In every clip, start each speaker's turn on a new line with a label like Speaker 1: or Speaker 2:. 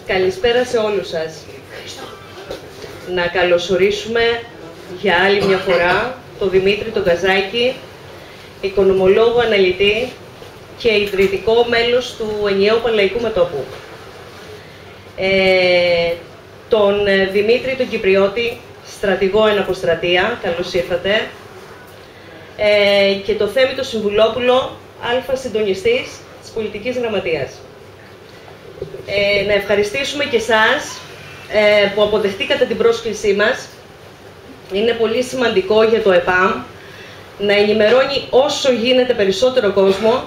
Speaker 1: Καλησπέρα σε όλους σας. Να καλωσορίσουμε για άλλη μια φορά τον Δημήτρη τον Καζάκη, οικονομολόγο αναλυτή και ιδρυτικό μέλος του ενιαίου Πανελλαϊκού Μετώπου. Τον Δημήτρη τον Κυπριώτη, στρατηγό εν αποστρατεία, καλώς ήρθατε. Και το Θέμη το Συμβουλόπουλο, αλφα συντονιστής της Πολιτικής Γραμματείας. Να ευχαριστήσουμε και εσάς που αποδεχτήκατε την πρόσκλησή μας. Είναι πολύ σημαντικό για το ΕΠΑΜ να ενημερώνει όσο γίνεται περισσότερο κόσμο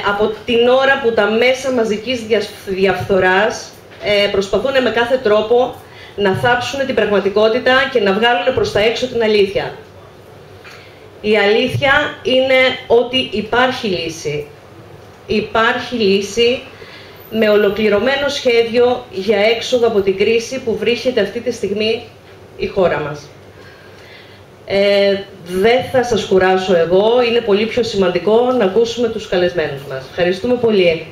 Speaker 1: από την ώρα που τα μέσα μαζικής διαφθοράς προσπαθούν με κάθε τρόπο να θάψουν την πραγματικότητα και να βγάλουν προς τα έξω την αλήθεια. Η αλήθεια είναι ότι υπάρχει λύση. Υπάρχει λύση με ολοκληρωμένο σχέδιο για έξοδο από την κρίση που βρίσκεται αυτή τη στιγμή η χώρα μας. Δεν θα σας κουράσω εγώ, είναι πολύ πιο σημαντικό να ακούσουμε τους καλεσμένους μας. Ευχαριστούμε πολύ.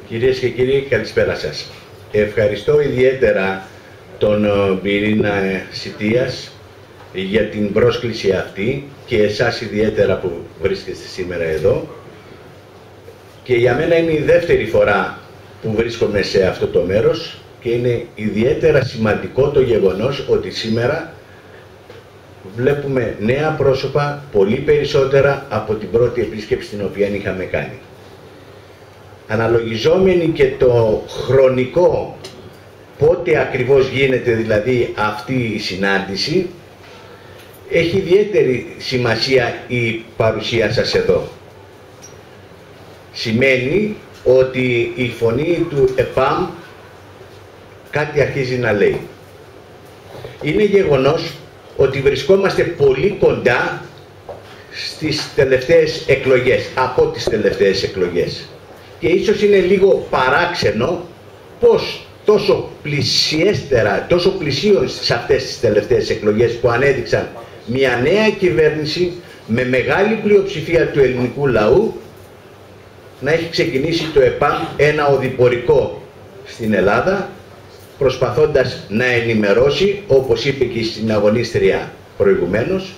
Speaker 2: Κυρίες και κύριοι, καλησπέρα σας. Ευχαριστώ ιδιαίτερα τον Πυρήνα Σιτίας για την πρόσκληση αυτή και εσάς ιδιαίτερα που βρίσκεστε σήμερα εδώ. Και για μένα είναι η δεύτερη φορά που βρίσκομαι σε αυτό το μέρος και είναι ιδιαίτερα σημαντικό το γεγονός ότι σήμερα βλέπουμε νέα πρόσωπα, πολύ περισσότερα από την πρώτη επίσκεψη την οποία είχαμε κάνει. Αναλογιζόμενοι και το χρονικό πότε ακριβώς γίνεται δηλαδή αυτή η συνάντηση, έχει ιδιαίτερη σημασία η παρουσία σας εδώ. Σημαίνει ότι η φωνή του ΕΠΑΜ κάτι αρχίζει να λέει. Είναι γεγονός ότι βρισκόμαστε πολύ κοντά στις τελευταίες εκλογές, από τις τελευταίες εκλογές. Και ίσως είναι λίγο παράξενο πως τόσο πλησιέστερα, τόσο πλησίως σε αυτές τις τελευταίες εκλογές που ανέδειξαν μια νέα κυβέρνηση με μεγάλη πλειοψηφία του ελληνικού λαού, να έχει ξεκινήσει το ΕΠΑΜ ένα οδηπορικό στην Ελλάδα, προσπαθώντας να ενημερώσει, όπως είπε και στην αγωνίστρια προηγουμένως,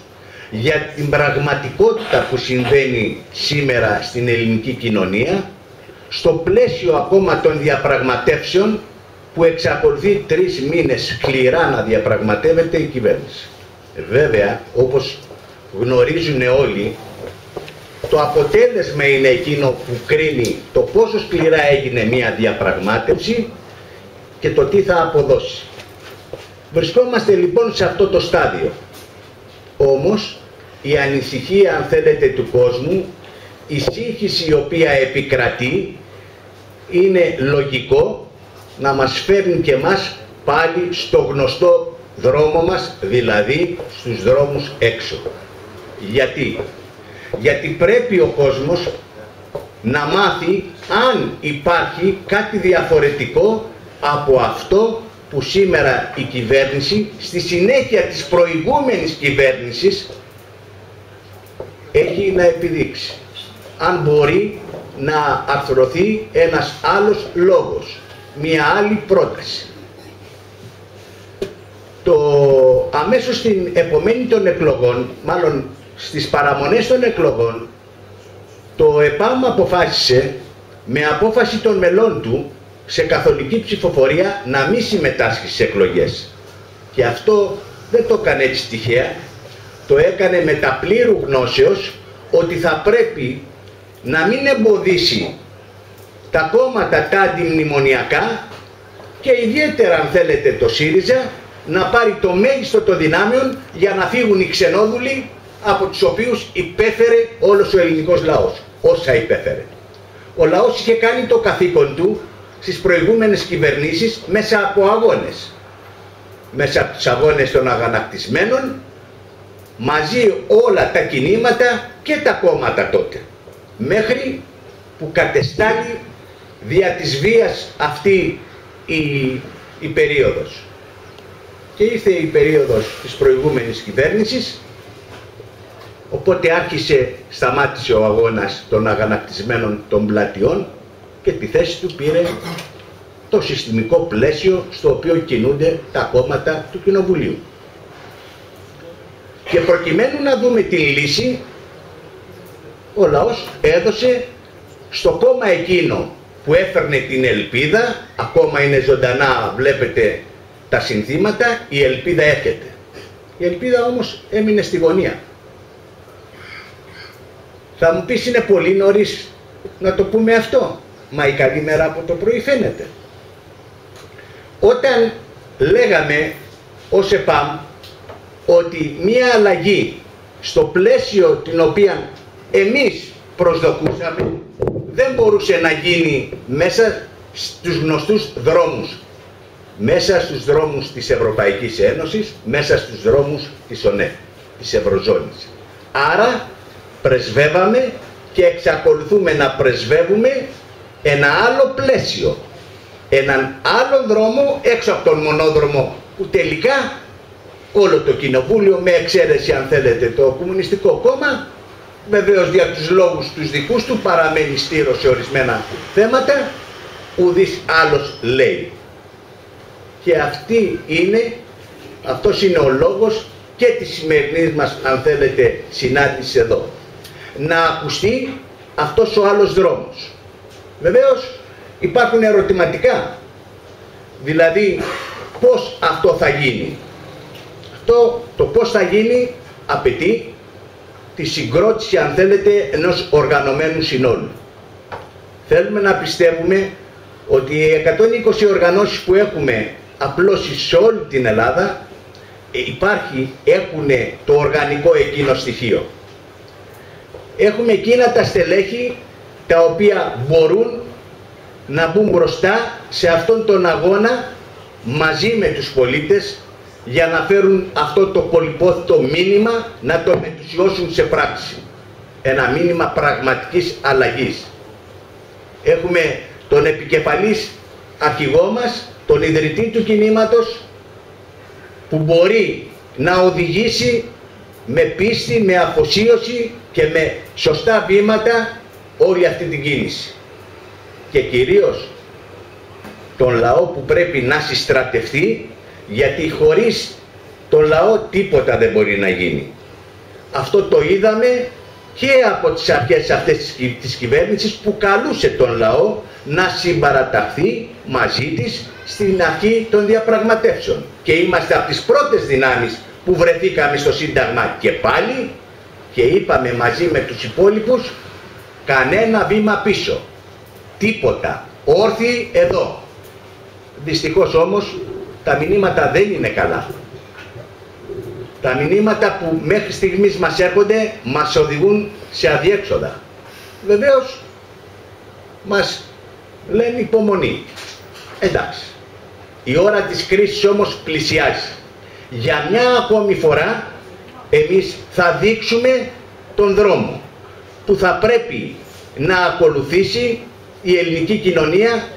Speaker 2: για την πραγματικότητα που συμβαίνει σήμερα στην ελληνική κοινωνία, στο πλαίσιο ακόμα των διαπραγματεύσεων που εξακολουθεί 3 μήνες σκληρά να διαπραγματεύεται η κυβέρνηση. Βέβαια, όπως γνωρίζουν όλοι, το αποτέλεσμα είναι εκείνο που κρίνει το πόσο σκληρά έγινε μία διαπραγμάτευση και το τι θα αποδώσει. Βρισκόμαστε λοιπόν σε αυτό το στάδιο. Όμως, η ανησυχία, αν θέλετε, του κόσμου, η σύγχυση η οποία επικρατεί, είναι λογικό να μας φέρνει και μας πάλι στο γνωστό δρόμο μας, δηλαδή στους δρόμους έξω. Γιατί? Γιατί πρέπει ο κόσμος να μάθει αν υπάρχει κάτι διαφορετικό από αυτό που σήμερα η κυβέρνηση, στη συνέχεια της προηγούμενης κυβέρνησης, έχει να επιδείξει. Αν μπορεί να αρθρωθεί ένας άλλος λόγος, μια άλλη πρόταση. Αμέσως στην επομένη των εκλογών, μάλλον στις παραμονές των εκλογών, το ΕΠΑΜ αποφάσισε με απόφαση των μελών του σε καθολική ψηφοφορία να μην συμμετάσχει στις εκλογές. Και αυτό δεν το έκανε έτσι τυχαία, το έκανε με τα πλήρου γνώσεως ότι θα πρέπει να μην εμποδίσει τα κόμματα τα αντιμνημονιακά και ιδιαίτερα, αν θέλετε, το ΣΥΡΙΖΑ να πάρει το μέγιστο των δυνάμεων για να φύγουν οι ξενόδουλοι από τους οποίους υπέφερε όλος ο ελληνικός λαός, όσα υπέφερε. Ο λαός είχε κάνει το καθήκον του στις προηγούμενες κυβερνήσεις μέσα από αγώνες. Μέσα από τους αγώνες των αγανακτισμένων, μαζί όλα τα κινήματα και τα κόμματα τότε. Μέχρι που κατεστάλλει δια της βίας αυτή η περίοδος. Και ήρθε η περίοδος της προηγούμενης κυβέρνησης, οπότε σταμάτησε ο αγώνας των αγανακτισμένων των πλατιών και τη θέση του πήρε το συστημικό πλαίσιο στο οποίο κινούνται τα κόμματα του Κοινοβουλίου. Και προκειμένου να δούμε τη λύση, ο λαός έδωσε στο κόμμα εκείνο που έφερνε την ελπίδα, ακόμα είναι ζωντανά, βλέπετε τα συνθήματα, η ελπίδα έρχεται. Η ελπίδα όμως έμεινε στη γωνία. Θα μου πεις, είναι πολύ νωρίς να το πούμε αυτό, μα η καλή μέρα από το πρωί φαίνεται. Όταν λέγαμε ως ΕΠΑΜ ότι μία αλλαγή στο πλαίσιο την οποία εμείς προσδοκούσαμε δεν μπορούσε να γίνει μέσα στους γνωστούς δρόμους, μέσα στους δρόμους της Ευρωπαϊκής Ένωσης, μέσα στους δρόμους της ΟΝΕ, της Ευρωζώνης. Άρα πρεσβεύαμε και εξακολουθούμε να πρεσβεύουμε ένα άλλο πλαίσιο, έναν άλλο δρόμο έξω από τον μονόδρομο που τελικά όλο το Κοινοβούλιο, με εξαίρεση αν θέλετε το Κομμουνιστικό Κόμμα, βεβαίως για τους λόγους τους δικούς του παραμένει στήρο σε ορισμένα θέματα, ουδής άλλος λέει. Και αυτός είναι ο λόγος και της σημερινής μας, αν θέλετε, συνάντησης εδώ. Να ακουστεί αυτός ο άλλος δρόμος. Βεβαίως υπάρχουν ερωτηματικά, δηλαδή πώς αυτό θα γίνει. Το πώς θα γίνει απαιτεί τη συγκρότηση, αν θέλετε, ενός οργανωμένου συνόλου. Θέλουμε να πιστεύουμε ότι οι 120 οργανώσεις που έχουμε απλώσει σε όλη την Ελλάδα έχουν το οργανικό εκείνο στοιχείο. Έχουμε εκείνα τα στελέχη τα οποία μπορούν να μπουν μπροστά σε αυτόν τον αγώνα μαζί με τους πολίτες για να φέρουν αυτό το πολυπόθητο μήνυμα, να το μετουσιώσουν σε πράξη. Ένα μήνυμα πραγματικής αλλαγής. Έχουμε τον επικεφαλής αρχηγό μας, τον ιδρυτή του κινήματος, που μπορεί να οδηγήσει με πίστη, με αφοσίωση και με σωστά βήματα όλη αυτή την κίνηση. Και κυρίως τον λαό που πρέπει να συστρατευτεί, γιατί χωρίς τον λαό τίποτα δεν μπορεί να γίνει. Αυτό το είδαμε και από τις αρχές αυτές της κυβέρνησης, που καλούσε τον λαό να συμπαραταχθεί μαζί της στην αρχή των διαπραγματεύσεων. Και είμαστε από τις πρώτες δυνάμεις που βρεθήκαμε στο Σύνταγμα και πάλι και είπαμε μαζί με τους υπόλοιπους, κανένα βήμα πίσω, τίποτα, όρθιοι εδώ. Δυστυχώς όμως τα μηνύματα δεν είναι καλά. Τα μηνύματα που μέχρι στιγμής μας έρχονται μας οδηγούν σε αδιέξοδα. Βεβαίως μας λένε υπομονή. Εντάξει. Η ώρα της κρίσης όμως πλησιάζει. Για μια ακόμη φορά εμείς θα δείξουμε τον δρόμο που θα πρέπει να ακολουθήσει η ελληνική κοινωνία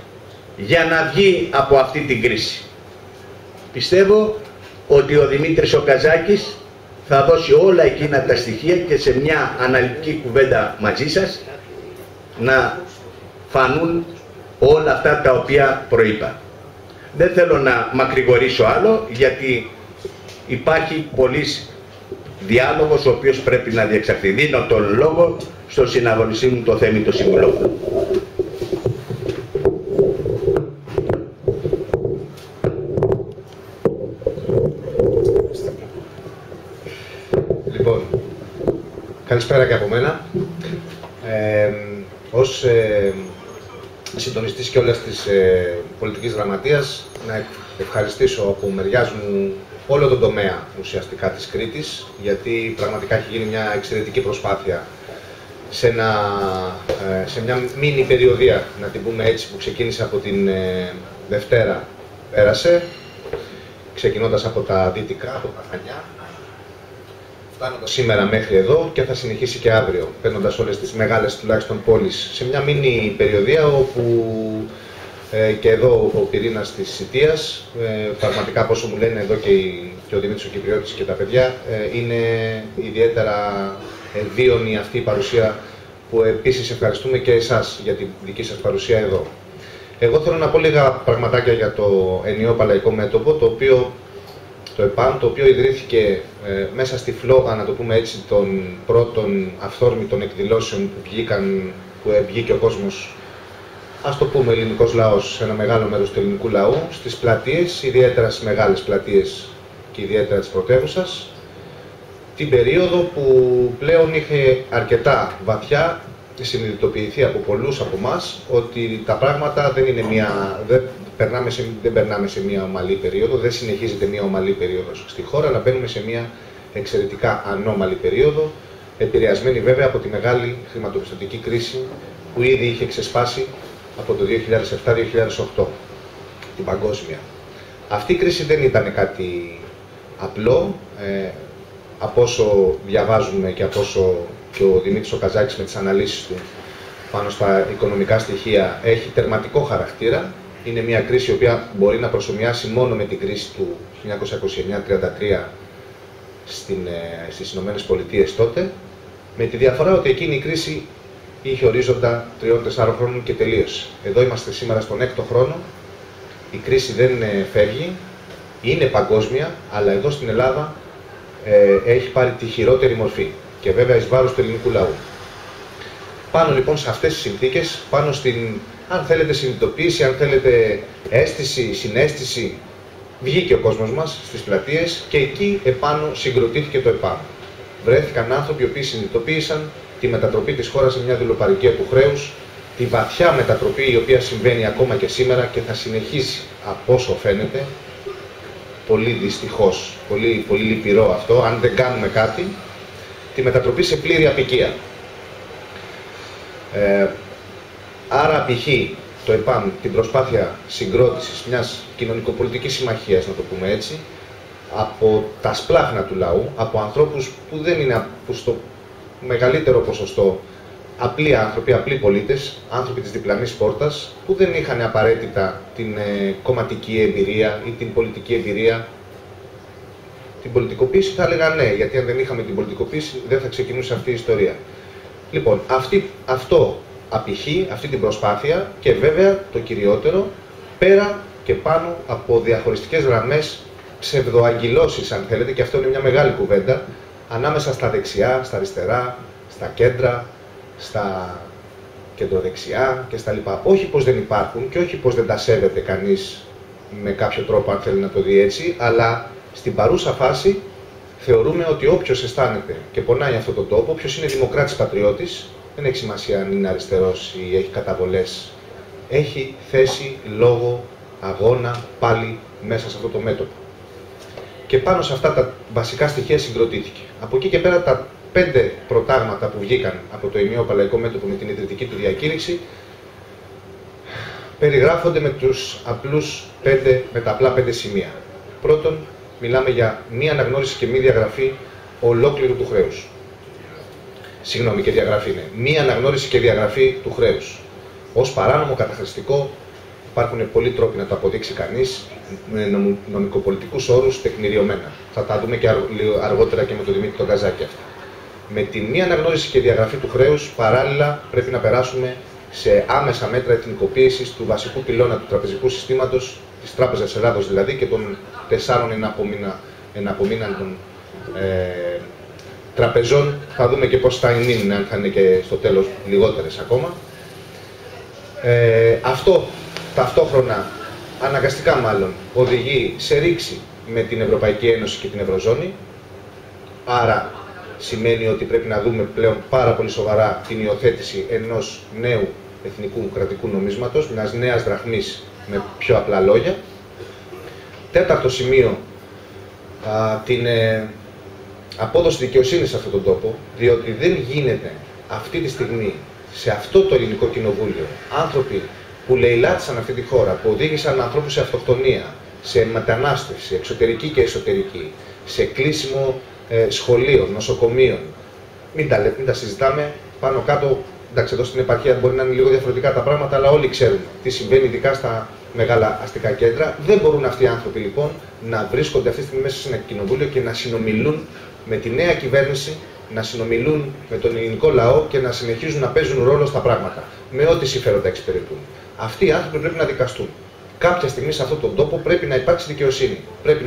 Speaker 2: για να βγει από αυτή την κρίση. Πιστεύω ότι ο Δημήτρης ο Καζάκης θα δώσει όλα εκείνα τα στοιχεία και σε μια αναλυτική κουβέντα μαζί σας να φανούν όλα αυτά τα οποία προείπα. Δεν θέλω να μακρηγορήσω άλλο, γιατί υπάρχει πολύς διάλογος ο οποίος πρέπει να διεξαχθεί. Δίνω τον λόγο στον συναγωνιστή μου, το Θέμη Συμβουλόπουλο.
Speaker 3: Λοιπόν, καλησπέρα και από μένα. Ως συντονιστής και όλες της πολιτικής γραμματείας, να ευχαριστήσω από μεριάς μου όλο τον τομέα ουσιαστικά της Κρήτης, γιατί πραγματικά έχει γίνει μια εξαιρετική προσπάθεια σε μια μίνι περιοδία, να την πούμε έτσι, που ξεκίνησε από την Δευτέρα, πέρασε, ξεκινώντας από τα Δυτικά, από τα Χανιά, φτάνοντας σήμερα μέχρι εδώ και θα συνεχίσει και αύριο, παίρνοντας όλες τις μεγάλες τουλάχιστον πόλεις σε μια μίνι περιοδία όπου και εδώ ο πυρήνας της Σιτίας, πραγματικά πόσο μου λένε εδώ και ο Δημήτρης ο Κυπριώτης και τα παιδιά, είναι ιδιαίτερα ευίωνη αυτή η παρουσία, που επίσης ευχαριστούμε και εσάς για τη δική σας παρουσία εδώ. Εγώ θέλω να πω λίγα πραγματάκια για το ενιαίο παλαϊκό μέτωπο, το ΕΠΑΜ, το οποίο ιδρύθηκε μέσα στη φλόγα, να το πούμε έτσι, των πρώτων αυθόρμητων εκδηλώσεων που βγήκε ο κόσμος, ας το πούμε ελληνικός λαός, σε ένα μεγάλο μέρος του ελληνικού λαού, στις πλατείες, ιδιαίτερα στις μεγάλες πλατείες και ιδιαίτερα της πρωτεύουσας, την περίοδο που πλέον είχε αρκετά βαθιά συνειδητοποιηθεί από πολλούς από εμάς ότι τα πράγματα δεν περνάμε σε μια ομαλή περίοδο, δεν συνεχίζεται μια ομαλή περίοδος στη χώρα, αλλά μπαίνουμε σε μια εξαιρετικά ανώμαλη περίοδο, επηρεασμένη βέβαια από τη μεγάλη χρηματοπιστωτική κρίση που ήδη είχε ξεσπάσει από το 2007-2008, την παγκόσμια. Αυτή η κρίση δεν ήταν κάτι απλό, από όσο διαβάζουμε και από όσο και ο Δημήτρης ο Καζάκης με τις αναλύσεις του πάνω στα οικονομικά στοιχεία έχει τερματικό χαρακτήρα. Είναι μια κρίση η οποία μπορεί να προσομοιάσει μόνο με την κρίση του 1929-33 στις Ηνωμένες Πολιτείες τότε, με τη διαφορά ότι εκείνη η κρίση είχε ορίζοντα 3-4 χρόνων και τελείωσε. Εδώ είμαστε σήμερα στον 6ο χρόνο, η κρίση δεν φεύγει, είναι παγκόσμια, αλλά εδώ στην Ελλάδα έχει πάρει τη χειρότερη μορφή και βέβαια εις βάρος του ελληνικού λαού. Πάνω λοιπόν σε αυτές τις συνθήκες, πάνω στην, αν θέλετε, συνειδητοποίηση, αν θέλετε αίσθηση, συναίσθηση, βγήκε ο κόσμος μας στις πλατείες και εκεί επάνω συγκροτήθηκε το ΕΠΑΜ. Βρέθηκαν άνθρωποι οι οποίοι συνειδητοποίησαν τη μετατροπή της χώρας σε μια δουλοπαρικία του χρέους, τη βαθιά μετατροπή η οποία συμβαίνει ακόμα και σήμερα και θα συνεχίσει από όσο φαίνεται, πολύ δυστυχώς, πολύ λυπηρό αυτό, αν δεν κάνουμε κάτι, τη μετατροπή σε πλήρη απικία. Άρα π.χ. το ΕΠΑΜ την προσπάθεια συγκρότησης μιας κοινωνικοπολιτικής συμμαχίας, να το πούμε έτσι, από τα σπλάχνα του λαού, από ανθρώπους που δεν είναι στο μεγαλύτερο ποσοστό απλοί άνθρωποι, απλοί πολίτες, άνθρωποι της διπλανής πόρτας, που δεν είχαν απαραίτητα την κομματική εμπειρία ή την πολιτική εμπειρία. Την πολιτικοποίηση θα έλεγα ναι, γιατί αν δεν είχαμε την πολιτικοποίηση δεν θα ξεκινούσε αυτή η ιστορία. Λοιπόν, αυτό απηχεί, αυτή την προσπάθεια και βέβαια το κυριότερο, πέρα και πάνω από διαχωριστικές γραμμές, ψευδοαγγυλώσεις αν θέλετε, και αυτό είναι μια μεγάλη κουβέντα, ανάμεσα στα δεξιά, στα αριστερά, στα κέντρα, στα κεντροδεξιά και στα λοιπά. Όχι πως δεν υπάρχουν και όχι πως δεν τα σέβεται κανείς με κάποιο τρόπο, αν θέλει να το δει έτσι, αλλά στην παρούσα φάση θεωρούμε ότι όποιος αισθάνεται και πονάει αυτόν τον τόπο, όποιος είναι δημοκράτης πατριώτης, δεν έχει σημασία αν είναι αριστερός ή έχει καταβολές, έχει θέση, λόγο, αγώνα πάλι μέσα σε αυτό το μέτωπο. Και πάνω σε αυτά τα βασικά στοιχεία συγκροτήθηκε. Από εκεί και πέρα τα 5 προτάγματα που βγήκαν από το ενιαίο παλαϊκό μέτωπο με την ιδρυτική του διακήρυξη περιγράφονται με τα απλά 5 σημεία. Πρώτον, μιλάμε για μη αναγνώριση και μη διαγραφή ολόκληρου του χρέους. Συγγνώμη, και διαγραφή είναι. Μη αναγνώριση και διαγραφή του χρέους. Ως παράνομο, καταχρηστικό, υπάρχουν πολλοί τρόποι να το αποδείξει κανείς, με νομικοπολιτικούς όρους τεκμηριωμένα. Θα τα δούμε και αργότερα και με τον Δημήτρη τον Καζάκη αυτά. Με τη μη αναγνώριση και διαγραφή του χρέους, παράλληλα πρέπει να περάσουμε σε άμεσα μέτρα εθνικοποίησης του βασικού πυλώνα του τραπεζικού συστήματος, της Τράπεζας Ελλάδος δηλαδή, και των 4 εναπομείναντων τραπεζών. Θα δούμε και πώς θα είναι, αν θα είναι και στο τέλος λιγότερες ακόμα. Αυτό ταυτόχρονα, αναγκαστικά μάλλον, οδηγεί σε ρήξη με την Ευρωπαϊκή Ένωση και την Ευρωζώνη. Άρα σημαίνει ότι πρέπει να δούμε πλέον πάρα πολύ σοβαρά την υιοθέτηση ενός νέου εθνικού κρατικού νομίσματος, μιας νέας δραχμής με πιο απλά λόγια. Τέταρτο σημείο, την απόδοση δικαιοσύνης σε αυτόν τον τόπο, διότι δεν γίνεται αυτή τη στιγμή σε αυτό το ελληνικό κοινοβούλιο άνθρωποι που λαιλάτισαν αυτή τη χώρα, που οδήγησαν ανθρώπους σε αυτοκτονία, σε μετανάστευση, εξωτερική και εσωτερική, σε κλείσιμο σχολείων, νοσοκομείων. Μην τα συζητάμε, πάνω κάτω εντάξει, εδώ στην επαρχία μπορεί να είναι λίγο διαφορετικά τα πράγματα, αλλά όλοι ξέρουν τι συμβαίνει, ειδικά στα μεγάλα αστικά κέντρα. Δεν μπορούν αυτοί οι άνθρωποι λοιπόν να βρίσκονται αυτή τη στιγμή μέσα σε ένα κοινοβούλιο και να συνομιλούν με τη νέα κυβέρνηση, να συνομιλούν με τον ελληνικό λαό και να συνεχίζουν να παίζουν ρόλο στα πράγματα, με ό,τι συμφέροντα εξυπηρετούν. Αυτοί οι άνθρωποι πρέπει να δικαστούν. Κάποια στιγμή σε αυτόν τον τόπο πρέπει να υπάρξει δικαιοσύνη. Πρέπει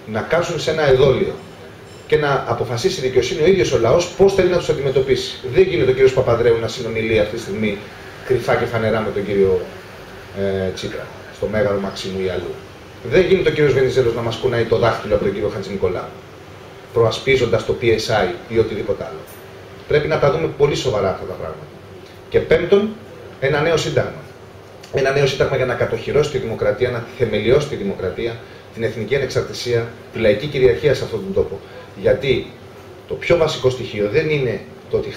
Speaker 3: να κάτσουν σε ένα εδόλιο και να αποφασίσει η δικαιοσύνη ο ίδιος ο λαός πώς θέλει να τους αντιμετωπίσει. Δεν γίνεται ο κύριος Παπανδρέου να συνομιλεί αυτή τη στιγμή κρυφά και φανερά με τον κύριο Τσίπρα, στο Μέγαρο Μαξίμου ή αλλού. Δεν γίνεται ο κύριος Βενιζέλος να μας κουνάει το δάχτυλο από τον κύριο Χατζηνικολάου, προασπίζοντας το PSI ή οτιδήποτε άλλο. Πρέπει να τα δούμε πολύ σοβαρά αυτά τα πράγματα. Και πέμπτον, ένα νέο σύνταγμα. Ένα νέο σύνταγμα για να κατοχυρώσει τη δημοκρατία, να θεμελιώσει τη δημοκρατία, την εθνική ανεξαρτησία, τη λαϊκή κυριαρχία σε αυτόν τον τόπο. Γιατί το πιο βασικό στοιχείο δεν είναι το ότι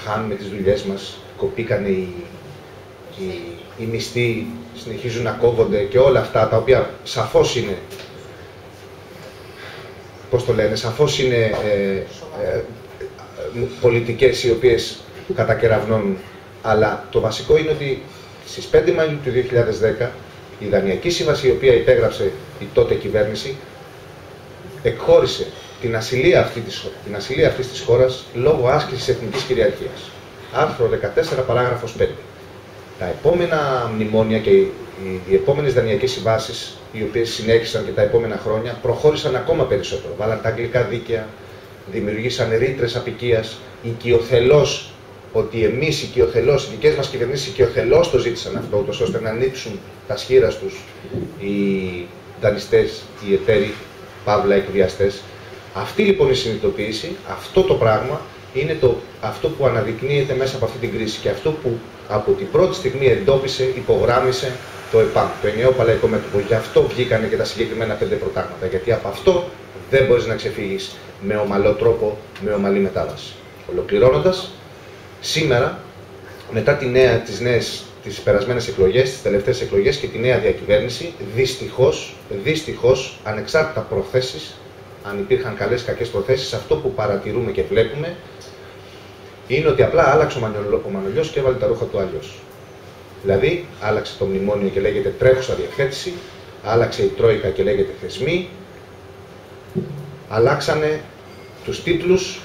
Speaker 3: χάνουμε τις δουλειές μας, κοπήκανε οι μισθοί, συνεχίζουν να κόβονται και όλα αυτά τα οποία σαφώς είναι, πώς το λένε, σαφώς είναι πολιτικές οι οποίες κατακεραυνώνουν. Αλλά το βασικό είναι ότι στις 5 Μαΐου του 2010 η Δανειακή Σύμβαση, η οποία υπέγραψε η τότε κυβέρνηση, εκχώρησε την ασυλία αυτής της χώρας λόγω άσκησης εθνικής κυριαρχίας. Άρθρο 14, παράγραφος 5. Τα επόμενα μνημόνια και οι επόμενες δανειακές συμβάσεις, οι οποίες συνέχισαν και τα επόμενα χρόνια, προχώρησαν ακόμα περισσότερο. Βάλαν τα αγγλικά δίκαια, δημιουργήσαν ρήτρες απικίας, οικειοθελώς, ότι εμείς οικειοθελώς, οι δικές μας κυβερνήσεις οικειοθελώς το ζήτησαν αυτό, ούτως ώστε να ανοίξουν τα σχήρας τους οι δανειστές, οι εταίροι, παύλα εκβιαστές. Αυτή λοιπόν η συνειδητοποίηση, αυτό το πράγμα είναι αυτό που αναδεικνύεται μέσα από αυτή την κρίση και αυτό που από την πρώτη στιγμή εντόπισε, υπογράμμισε το ΕΠΑΜ, το ενιαίο παλαϊκό μέτωπο. Γι' αυτό βγήκανε και τα συγκεκριμένα 5 προτάγματα, γιατί από αυτό δεν μπορείς να ξεφύγεις με ομαλό τρόπο, με ομαλή μετάβαση. Ολοκληρώνοντας, σήμερα, μετά τις περασμένες εκλογές, τις τελευταίες εκλογές και τη νέα διακυβέρνηση, δυστυχώς, ανεξάρτητα προθέσεις, αν υπήρχαν καλές κακές προθέσεις, αυτό που παρατηρούμε και βλέπουμε είναι ότι απλά άλλαξε ο Μανολιός και έβαλε τα ρούχα του αλλιώς. Δηλαδή, άλλαξε το μνημόνιο και λέγεται τρέχουσα διευθέτηση, άλλαξε η Τρόικα και λέγεται θεσμοί, αλλάξανε τους τίτλους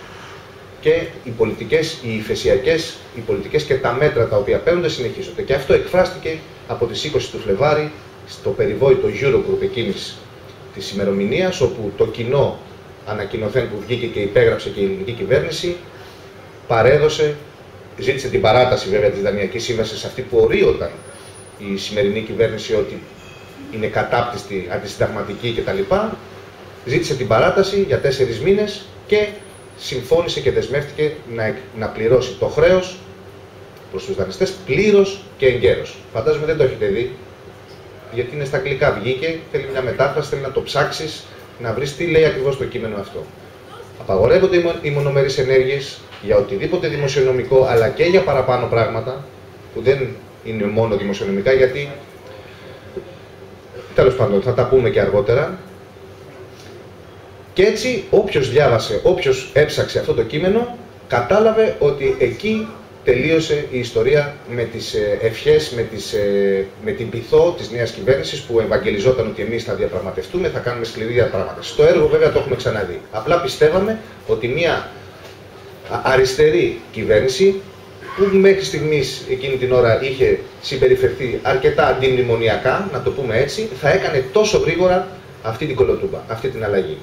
Speaker 3: και οι πολιτικές, οι υφεσιακές, οι πολιτικές και τα μέτρα τα οποία παίρνονται συνεχίζονται. Και αυτό εκφράστηκε από τις 20 του Φλεβάρι στο περιβόητο Eurogroup εκείνης της ημερομηνίας, όπου το κοινό ανακοινωθέν που βγήκε και υπέγραψε και η ελληνική κυβέρνηση παρέδωσε, ζήτησε την παράταση βέβαια της Δανειακής Σύμβασης, αυτή που ορίωταν η σημερινή κυβέρνηση ότι είναι κατάπτυστη, αντισυνταγματική κτλ. Ζήτησε την παράταση για 4 μήνες και συμφώνησε και δεσμεύτηκε να πληρώσει το χρέος προς τους δανειστές πλήρως και εγκαίρως. Φαντάζομαι δεν το έχετε δει, γιατί είναι στα αγγλικά, βγήκε, θέλει μια μετάφραση, θέλει να το ψάξεις, να βρεις τι λέει ακριβώς το κείμενο αυτό. Απαγορεύονται οι μονομερείς ενέργειες για οτιδήποτε δημοσιονομικό, αλλά και για παραπάνω πράγματα, που δεν είναι μόνο δημοσιονομικά, γιατί, τέλος πάντων, θα τα πούμε και αργότερα. Και έτσι, όποιος διάβασε, όποιος έψαξε αυτό το κείμενο, κατάλαβε ότι εκεί τελείωσε η ιστορία με τις ευχές, με την πειθό της νέας κυβέρνησης που ευαγγελιζόταν ότι εμείς θα διαπραγματευτούμε, θα κάνουμε σκληρή διαπραγμάτευση. Στο έργο βέβαια το έχουμε ξαναδεί. Απλά πιστεύαμε ότι μια αριστερή κυβέρνηση, που μέχρι στιγμής εκείνη την ώρα είχε συμπεριφερθεί αρκετά αντιμνημονιακά, να το πούμε έτσι, θα έκανε τόσο γρήγορα αυτή την κολοτούμπα, αυτή την αλλαγή.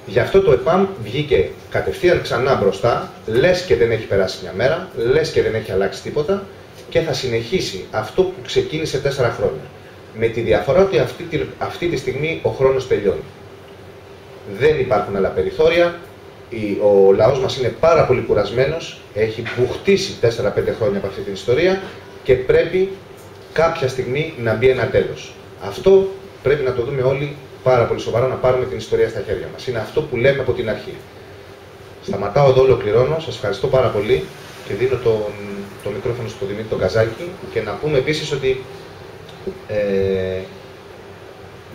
Speaker 3: Γι' αυτό το ΕΠΑΜ βγήκε κατευθείαν ξανά μπροστά, λες και δεν έχει περάσει μια μέρα, λες και δεν έχει αλλάξει τίποτα και θα συνεχίσει αυτό που ξεκίνησε 4 χρόνια. Με τη διαφορά ότι αυτή τη στιγμή ο χρόνος τελειώνει. Δεν υπάρχουν άλλα περιθώρια, ο λαός μας είναι πάρα πολύ κουρασμένος, έχει μπουχτίσει 4-5 χρόνια από αυτή την ιστορία και πρέπει κάποια στιγμή να μπει ένα τέλος. Αυτό πρέπει να το δούμε όλοι πάρα πολύ σοβαρά, να πάρουμε την ιστορία στα χέρια μας. Είναι αυτό που λέμε από την αρχή. Σταματάω εδώ, ολοκληρώνω. Σας ευχαριστώ πάρα πολύ και δίνω το μικρόφωνο στον Δημήτρη τον Καζάκη και να πούμε επίσης ότι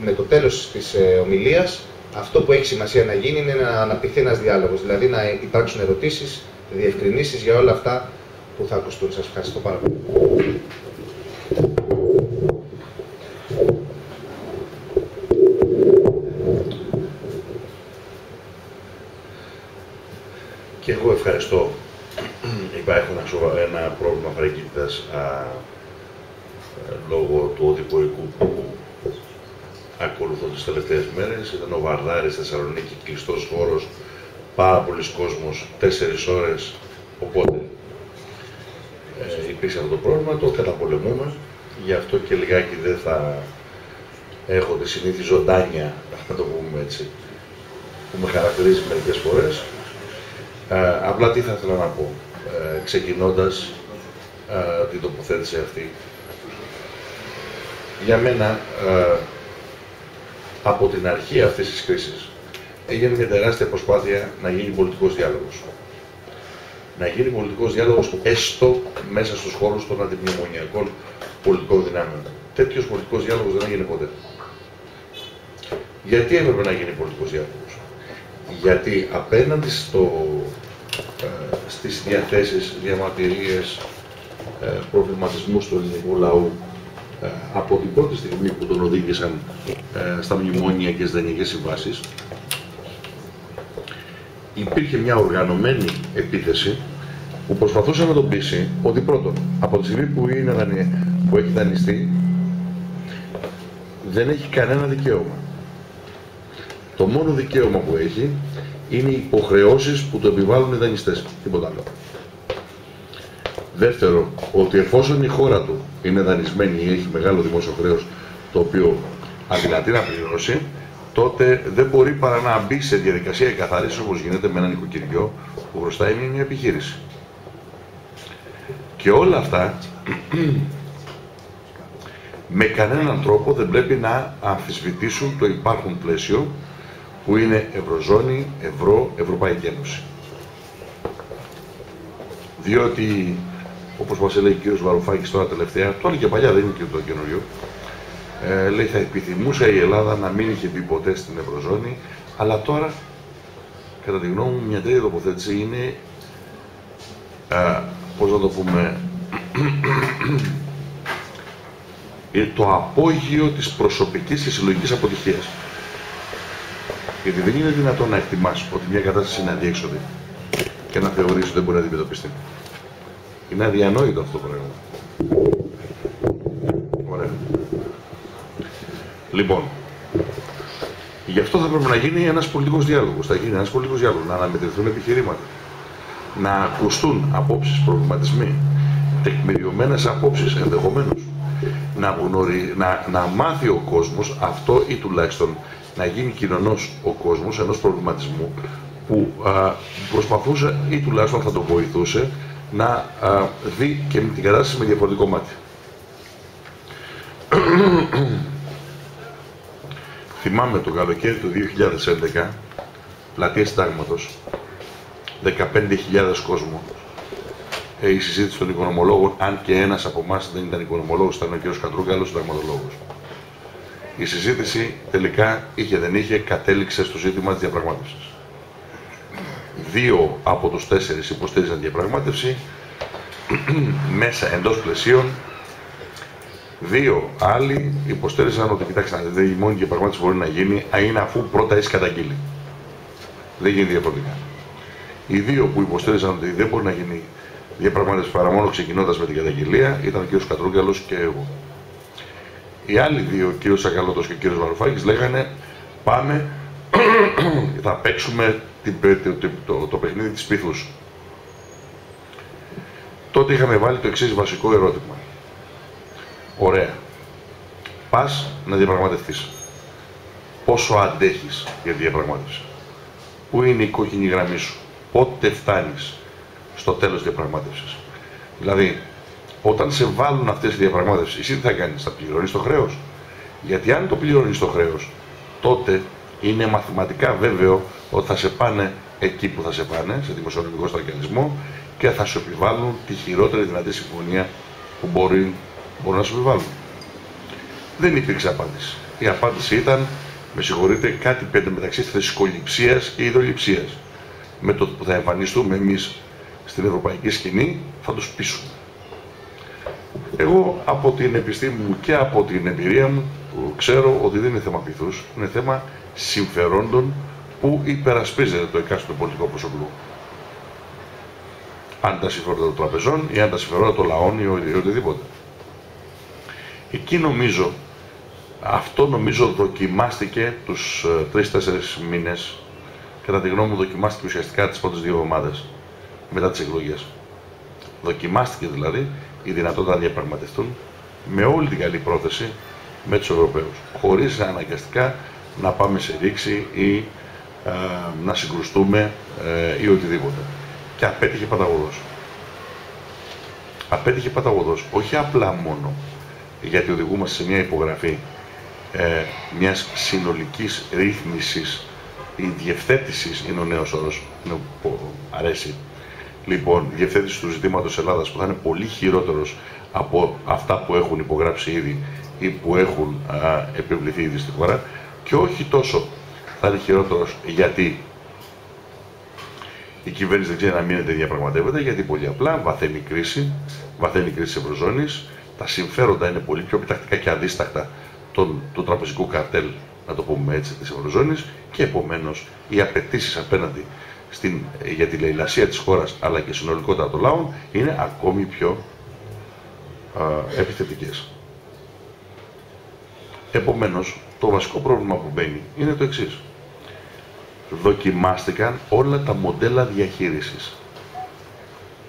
Speaker 3: με το τέλος της ομιλίας αυτό που έχει σημασία να γίνει είναι να αναπτυχθεί ένας διάλογος, δηλαδή να υπάρξουν ερωτήσεις, διευκρινήσεις για όλα αυτά που θα ακουστούν. Σας ευχαριστώ πάρα πολύ.
Speaker 4: Και εγώ ευχαριστώ. Υπάρχει ένα πρόβλημα φραγγίτητας λόγω του οδηπορικού που ακολουθώ τις τελευταίες μέρες. Ήταν ο Βαρδάρης, Θεσσαλονίκη, κλειστός χώρος, πάρα πολλοί κόσμος, 4 ώρες, οπότε υπήρξε αυτό το πρόβλημα, το καταπολεμούμε, γι' αυτό και λιγάκι δεν θα έχω τη συνήθη ζωντάνια, να το πούμε έτσι, που με χαρακτηρίζει μερικές φορές. Απλά τι θα ήθελα να πω, ξεκινώντας την τοποθέτηση αυτή. Για μένα, από την αρχή αυτής της κρίσης, έγινε μια τεράστια προσπάθεια να γίνει πολιτικός διάλογος. Να γίνει πολιτικός διάλογος έστω μέσα στους χώρους των αντιμνημονιακών πολιτικών δυνάμεων. Τέτοιος πολιτικός διάλογος δεν έγινε ποτέ. Γιατί έπρεπε να γίνει πολιτικός διάλογος? Γιατί απέναντι στις διαθέσεις, διαμαρτυρίες, προβληματισμούς του ελληνικού λαού, από την πρώτη στιγμή που τον οδήγησαν στα μνημόνια και στις δανειακές συμβάσεις, υπήρχε μια οργανωμένη επίθεση που προσπαθούσε να τον πείσει ότι πρώτον, από τη στιγμή που έχει δανειστεί, δεν έχει κανένα δικαίωμα. Το μόνο δικαίωμα που έχει είναι οι υποχρεώσεις που του επιβάλλουν οι δανειστές, τίποτα άλλο. Δεύτερο, ότι εφόσον η χώρα του είναι δανεισμένη ή έχει μεγάλο δημόσιο χρέος, το οποίο αδυνατεί να πληρώσει, τότε δεν μπορεί παρά να μπει σε διαδικασία εκαθάρισης, όπως γίνεται με έναν νοικοκυριό που χρωστάει μια επιχείρηση. Και όλα αυτά με κανέναν τρόπο δεν πρέπει να αμφισβητήσουν το υπάρχον πλαίσιο που είναι Ευρωζώνη, Ευρώ, Ευρωπαϊκή Ένωση. Διότι, όπως μας έλεγε ο κ. Βαρουφάκης τώρα τελευταία, το άλλο και παλιά, δεν είναι και το καινούριο, λέει θα επιθυμούσε η Ελλάδα να μην είχε μπει ποτέ στην Ευρωζώνη, αλλά τώρα, κατά τη γνώμη μου, μια τέτοια τοποθέτηση είναι, πώς να το πούμε, το απόγειο της προσωπικής και συλλογικής αποτυχίας. Γιατί δεν είναι δυνατόν να εκτιμάς ότι μια κατάσταση είναι αδιέξοδη και να θεωρείς ότι δεν μπορεί να αντιμετωπιστεί. Είναι αδιανόητο αυτό το πράγμα. Ωραία. Λοιπόν, γι' αυτό θα πρέπει να γίνει ένας πολιτικός διάλογος. Θα γίνει ένας πολιτικός διάλογος, να αναμετρηθούν επιχειρήματα, να ακουστούν απόψεις, προβληματισμοί, τεκμηριωμένες απόψεις ενδεχομένως, να μάθει ο κόσμος αυτό ή τουλάχιστον να γίνει κοινωνός ο κόσμος ενός προβληματισμού που προσπαθούσε ή τουλάχιστον θα τον βοηθούσε να δει και την κατάσταση με διαφορετικό μάτι. Θυμάμαι το καλοκαίρι του 2011, πλατεία Συντάγματος, 15.000 κόσμο. Η συζήτηση των οικονομολόγων, αν και ένας από εμάς δεν ήταν οικονομολόγος, ήταν ο κ. Κατρούγκαλος, συνταγματολόγος. Η συζήτηση τελικά είχε δεν είχε, κατέληξε στο ζήτημα της διαπραγμάτευσης. 2 από τους 4 υποστήριζαν διαπραγμάτευση, μέσα εντός πλαισίων. 2 άλλοι υποστήριζαν ότι κοιτάξτε, η μόνη διαπραγμάτευση που μπορεί να γίνει είναι αφού πρώτα έχει καταγγείλει. Δεν γίνει διαφορετικά. Οι 2 που υποστήριζαν ότι δεν μπορεί να γίνει διαπραγμάτευση παρά μόνο ξεκινώντας με την καταγγελία ήταν ο κ. Κατρούγκαλος και εγώ. Οι άλλοι 2, ο κ. Σακαλώτος και ο κ. Βαρουφάκης, λέγανε πάμε και θα παίξουμε το παιχνίδι της πίθους. Τότε είχαμε βάλει το εξής βασικό ερώτημα. Ωραία. Πας να διαπραγματευτείς. Πόσο αντέχεις για τη διαπραγμάτευση? Πού είναι η κόκκινη γραμμή σου? Πότε φτάνεις στο τέλος της διαπραγμάτευσης? Δηλαδή, όταν σε βάλουν αυτές τις διαπραγμάτευσεις, εσύ τι θα κάνεις? Θα πληρώνεις το χρέος? Γιατί αν το πληρώνεις το χρέος, τότε είναι μαθηματικά βέβαιο ότι θα σε πάνε εκεί που θα σε πάνε, σε δημοσιονομικό στραγγαλισμό, και θα σου επιβάλλουν τη χειρότερη δυνατή συμφωνία που μπορεί να σου επιβάλλουν. Δεν υπήρξε απάντηση. Η απάντηση ήταν, με συγχωρείτε, κάτι μεταξύ θρησκοληψίας και ιδροληψίας. Με το που θα εμφανιστούμε εμείς στην ευρωπαϊκή σκηνή θα τους πείσουμε. Εγώ από την επιστήμη μου και από την εμπειρία μου ξέρω ότι δεν είναι θέμα πειθούς, είναι θέμα συμφερόντων που υπερασπίζεται το εκάστοτε πολιτικό προσωπικό. Αν τα συμφέροντα των τραπεζών ή αν τα συμφέροντα των λαών ή οτιδήποτε. Εκεί νομίζω, αυτό νομίζω δοκιμάστηκε τους 3-4 μήνες, κατά τη γνώμη μου δοκιμάστηκε ουσιαστικά τις πρώτες 2 εβδομάδες μετά τις εκλογές. Δοκιμάστηκε δηλαδή η δυνατότητα να διαπραγματευτούν με όλη την καλή πρόθεση με τους Ευρωπαίους, χωρίς αναγκαστικά να πάμε σε ρήξη ή να συγκρουστούμε ή οτιδήποτε. Και απέτυχε παταγωδός. Απέτυχε παταγωδός, όχι απλά μόνο γιατί οδηγούμαστε σε μια υπογραφή μιας συνολικής ρύθμισης ή διευθέτησης, είναι ο νέος όρος, που αρέσει. Λοιπόν, διευθέτηση του ζητήματος Ελλάδας που θα είναι πολύ χειρότερος από αυτά που έχουν υπογράψει ήδη ή που έχουν επιβληθεί ήδη στη χώρα, και όχι τόσο θα είναι χειρότερος γιατί η κυβέρνηση δεν ξέρει να μείνεται διαπραγματεύεται, γιατί πολύ απλά βαθαίνει η κρίση της Ευρωζώνης, τα συμφέροντα είναι πολύ πιο επιτακτικά και αδίστακτα του τραπεζικού καρτέλ, να το πούμε έτσι, της Ευρωζώνης, και επομένως οι απαιτήσεις απέναντι για τη λαιλασία της χώρας αλλά και συνολικότερα των λαών είναι ακόμη πιο επιθετικές. Επομένως, το βασικό πρόβλημα που μπαίνει είναι το εξής. Δοκιμάστηκαν όλα τα μοντέλα διαχείρισης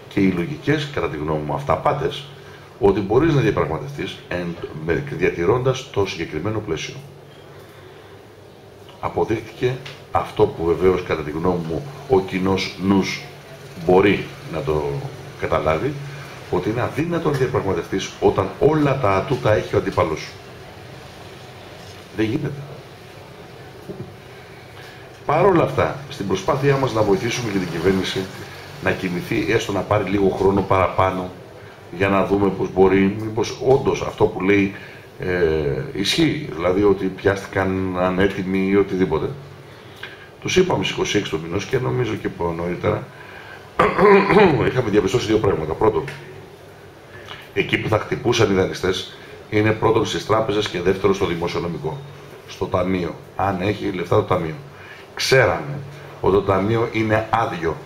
Speaker 4: και οι λογικές, κατά τη γνώμη μου, αυταπάτες, ότι μπορείς να διαπραγματευτείς διατηρώντας το συγκεκριμένο πλαίσιο. Αποδείχτηκε αυτό που βεβαίως κατά τη γνώμη μου ο κοινός νους μπορεί να το καταλάβει, ότι είναι αδύνατο να διαπραγματευτείς όταν όλα τα ατούτα έχει ο αντίπαλος σου. Δεν γίνεται. Παρ' όλα αυτά, στην προσπάθειά μας να βοηθήσουμε και την κυβέρνηση να κινηθεί, έστω να πάρει λίγο χρόνο παραπάνω, για να δούμε πώς μπορεί, μήπως όντως αυτό που λέει ισχύει, δηλαδή ότι πιάστηκαν ανέτοιμοι ή οτιδήποτε. Τους είπαμε στις 26 του μηνός και νομίζω και νωρίτερα είχαμε διαπιστώσει 2 πράγματα. Πρώτον, εκεί που θα χτυπούσαν οι δανειστές είναι πρώτον στις τράπεζες και δεύτερον στο δημοσιονομικό, στο ταμείο, αν έχει λεφτά το ταμείο. Ξέραμε ότι το ταμείο είναι άδειο.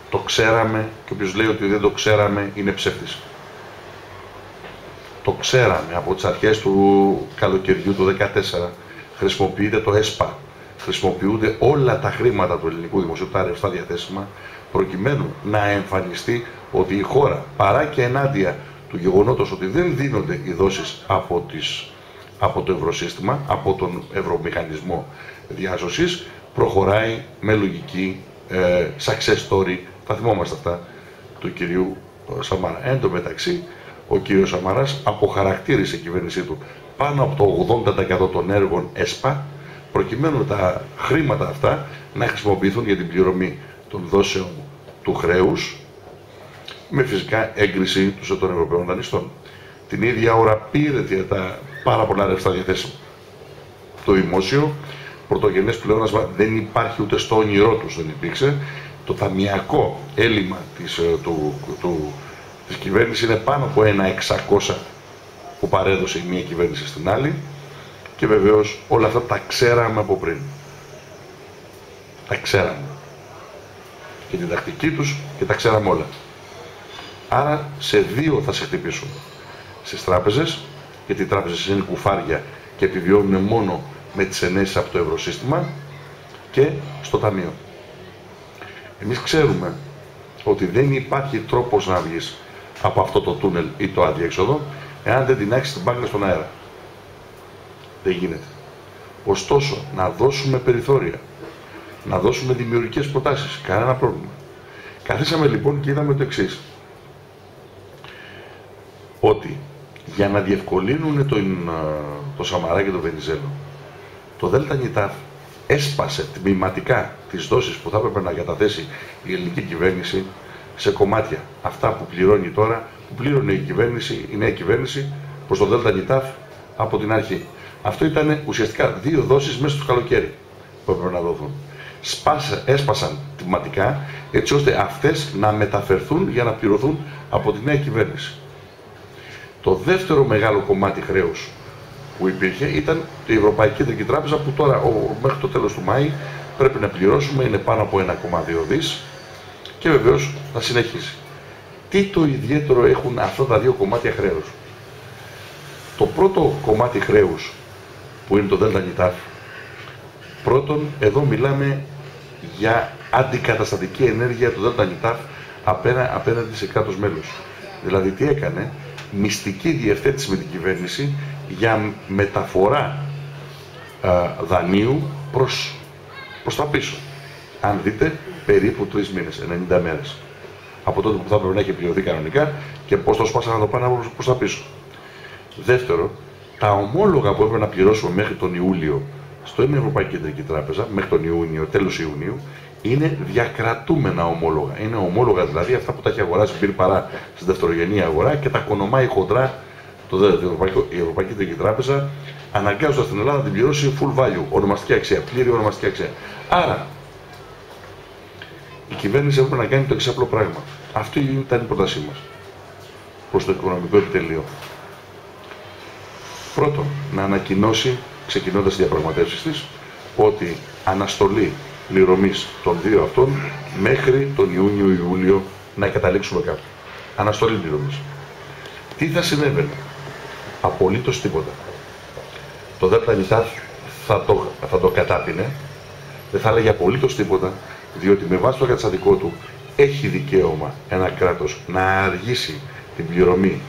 Speaker 4: Το ξέραμε, και όποιος λέει ότι δεν το ξέραμε είναι ψεύτης. Το ξέραμε από τις αρχές του καλοκαιριού του 2014. Χρησιμοποιείται το ΕΣΠΑ. Χρησιμοποιούνται όλα τα χρήματα του ελληνικού δημοσίου, τα ρευστά διαθέσιμα, προκειμένου να εμφανιστεί ότι η χώρα, παρά και ενάντια του γεγονότος ότι δεν δίνονται οι δόσεις από το ευρωσύστημα, από τον ευρωμηχανισμό διάσωσης, προχωράει με λογική success story, θα θυμόμαστε αυτά, του κυρίου Σαμάρα. Εν τω μεταξύ, ο κύριος Σαμάρας αποχαρακτήρισε η κυβέρνησή του πάνω από το 80% των έργων ΕΣΠΑ, προκειμένου τα χρήματα αυτά να χρησιμοποιηθούν για την πληρωμή των δόσεων του χρέους, με φυσικά έγκριση των Ευρωπαίων δανειστών. Την ίδια ώρα πήρε τα πάρα πολλά ρευστά διαθέσιμα. Το δημόσιο πρωτογενές πλεόνασμα δεν υπάρχει, ούτε στο όνειρό τους δεν υπήρξε. Το ταμιακό έλλειμμα της κυβέρνησης είναι πάνω από 1.600 που παρέδωσε η μία κυβέρνηση στην άλλη, και βεβαίως όλα αυτά τα ξέραμε από πριν. Τα ξέραμε. Και την τακτική τους και τα ξέραμε όλα. Άρα σε 2 θα σε χτυπήσουν. Στις τράπεζες, γιατί οι τράπεζες είναι κουφάρια και επιβιώνουν μόνο με τις ενέσεις από το ευρωσύστημα, και στο ταμείο. Εμείς ξέρουμε ότι δεν υπάρχει τρόπος να βγεις από αυτό το τούνελ ή το αδιέξοδο εάν δεν την έχεις την μπάγκα στον αέρα. Δεν γίνεται. Ωστόσο, να δώσουμε περιθώρια, να δώσουμε δημιουργικές προτάσεις, κανένα πρόβλημα. Καθίσαμε λοιπόν και είδαμε το εξής. Ότι για να διευκολύνουν το Σαμαρά και το Βενιζέλο, το ΔΝΤ έσπασε τμηματικά τις δόσεις που θα έπρεπε να καταθέσει η ελληνική κυβέρνηση σε κομμάτια. Αυτά που πληρώνει τώρα, που πλήρωνε η νέα κυβέρνηση προς το ΔΝΤ από την αρχή. Αυτό ήταν ουσιαστικά 2 δόσεις μέσα στο καλοκαίρι που έπρεπε να δοθούν. έσπασαν τιμματικά, έτσι ώστε αυτές να μεταφερθούν για να πληρωθούν από τη νέα κυβέρνηση. Το δεύτερο μεγάλο κομμάτι χρέους που υπήρχε ήταν η Ευρωπαϊκή Κεντρική Τράπεζα, που τώρα μέχρι το τέλος του Μάη πρέπει να πληρώσουμε, είναι πάνω από 1,2 δις και βεβαίως θα συνεχίσει. Τι το ιδιαίτερο έχουν αυτά τα δύο κομμάτια χρέους? Το πρώτο κομμάτι χρέους, που είναι το ΔΝΤ, πρώτον, εδώ μιλάμε για αντικαταστατική ενέργεια του ΔΝΤ απέναντι σε κράτος μέλος. Δηλαδή τι έκανε? Μυστική διευθέτηση με την κυβέρνηση για μεταφορά δανείου προς τα πίσω. Αν δείτε, περίπου 3 μήνες, 90 μέρες. Από τότε που θα πρέπει να έχει πληρωθεί κανονικά και πώς το σπάσανε να το πάνε προς τα πίσω. Δεύτερο, τα ομόλογα που έπρεπε να πληρώσουμε μέχρι τον Ιούλιο στην Ευρωπαϊκή Κεντρική Τράπεζα, μέχρι τον Ιούνιο, τέλος Ιουνίου, είναι διακρατούμενα ομόλογα. Είναι ομόλογα δηλαδή αυτά που τα έχει αγοράσει η Παρά στην δευτερογενή αγορά και τα κονομάει χοντρά η Ευρωπαϊκή Κεντρική Τράπεζα, αναγκάζοντας την Ελλάδα να την πληρώσει full value, ονομαστική αξία, πλήρη ονομαστική αξία. Άρα, η κυβέρνηση έπρεπε να κάνει το εξής απλό πράγμα. Αυτή ήταν η πρότασή μας προς το οικονομικό επιτελείο. Πρώτον, να ανακοινώσει, ξεκινώντας τις διαπραγματεύσεις της, ότι αναστολή πληρωμής των δύο αυτών μέχρι τον Ιούνιο-Ιούλιο να καταλήξουμε κάπου. Αναστολή πληρωμής. Τι θα συνέβαινε? Απολύτως τίποτα. Το ΔΝΤ θα το κατάπινε, δεν θα έλεγε απολύτως τίποτα, διότι με βάση το καταστατικό του έχει δικαίωμα ένα κράτος να αργήσει την πληρωμή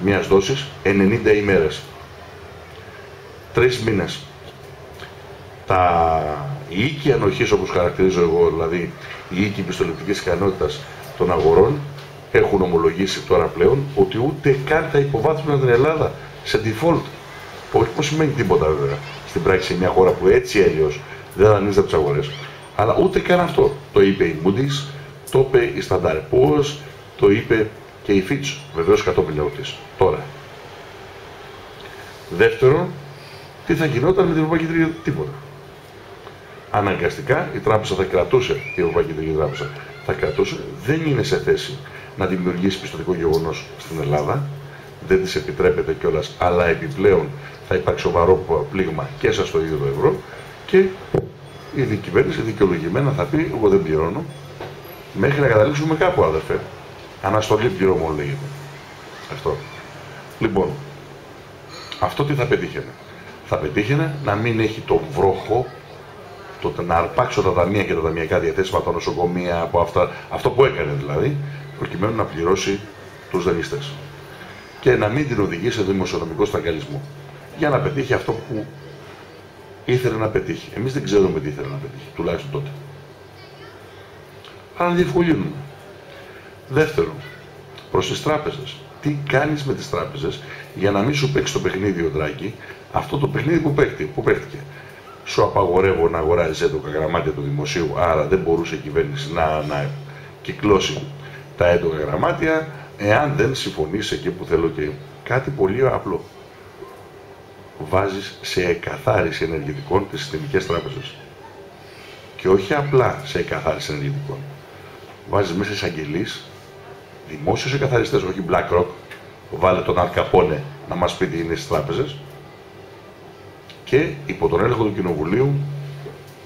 Speaker 4: μιας δόσης 90 ημέρες. 3 μήνες. Οι οίκοι ανοχής, όπως χαρακτηρίζω εγώ, δηλαδή οι οίκοι πιστοληπτικής ικανότητας των αγορών, έχουν ομολογήσει τώρα πλέον ότι ούτε καν θα υποβάθμισαν την Ελλάδα σε default. Όχι πως σημαίνει τίποτα βέβαια στην πράξη, μια χώρα που έτσι ή αλλιώς δεν δανείζεται από τις αγορές. Αλλά ούτε καν αυτό. Το είπε η Moody's, το είπε η Standard & Poor's, το είπε και η Fitch, βεβαίως κατόπιν εορτής. Τώρα. Δεύτερον, τι θα γινόταν με την Ευρωπαϊκή Κεντρική? Τίποτα. Αναγκαστικά η τράπεζα θα κρατούσε, η Ευρωπαϊκή Κεντρική Τράπεζα θα κρατούσε, δεν είναι σε θέση να δημιουργήσει πιστωτικό γεγονός στην Ελλάδα, δεν της επιτρέπεται κιόλας, αλλά επιπλέον θα υπάρξει σοβαρό πλήγμα και στο ίδιο το ευρώ και η κυβέρνηση δικαιολογημένα θα πει: εγώ δεν πληρώνω μέχρι να καταλήξουμε κάπου, αδερφέ. Αναστολή πληρωμών λέγεται. Αυτό. Λοιπόν, αυτό τι θα πετύχαινε? Θα πετύχαινε να μην έχει τον βρόχο, να αρπάξω τα ταμεία και τα ταμιακά διαθέσιμα από τα νοσοκομεία, από αυτό που έκανε δηλαδή, προκειμένου να πληρώσει τους δανειστές. Και να μην την οδηγεί σε δημοσιονομικό στραγγαλισμό. Για να πετύχει αυτό που ήθελε να πετύχει. Εμείς δεν ξέρουμε τι ήθελε να πετύχει, τουλάχιστον τότε. Αλλά να διευκολύνουμε. Δεύτερον, προς τις τράπεζες. Τι κάνεις με τις τράπεζες για να μην σου παίξει το παιχνίδι ο Ντράγκη, αυτό το παιχνίδι που παίχτηκε. Σου απαγορεύω να αγοράζεις έντοκα γραμμάτια του δημοσίου, άρα δεν μπορούσε η κυβέρνηση να κυκλώσει τα έντοκα γραμμάτια, εάν δεν συμφωνείς εκεί που θέλω και κάτι πολύ απλό. Βάζεις σε εκαθάριση ενεργητικών τις συστημικές τράπεζες. Και όχι απλά σε εκαθάριση ενεργητικών. Βάζεις μέσα εισαγγελείς, δημόσιους εκαθαριστές, όχι BlackRock, βάλε τον Αλκαπόνε να μας πει τι είναι στις τράπεζες, και υπό τον έλεγχο του Κοινοβουλίου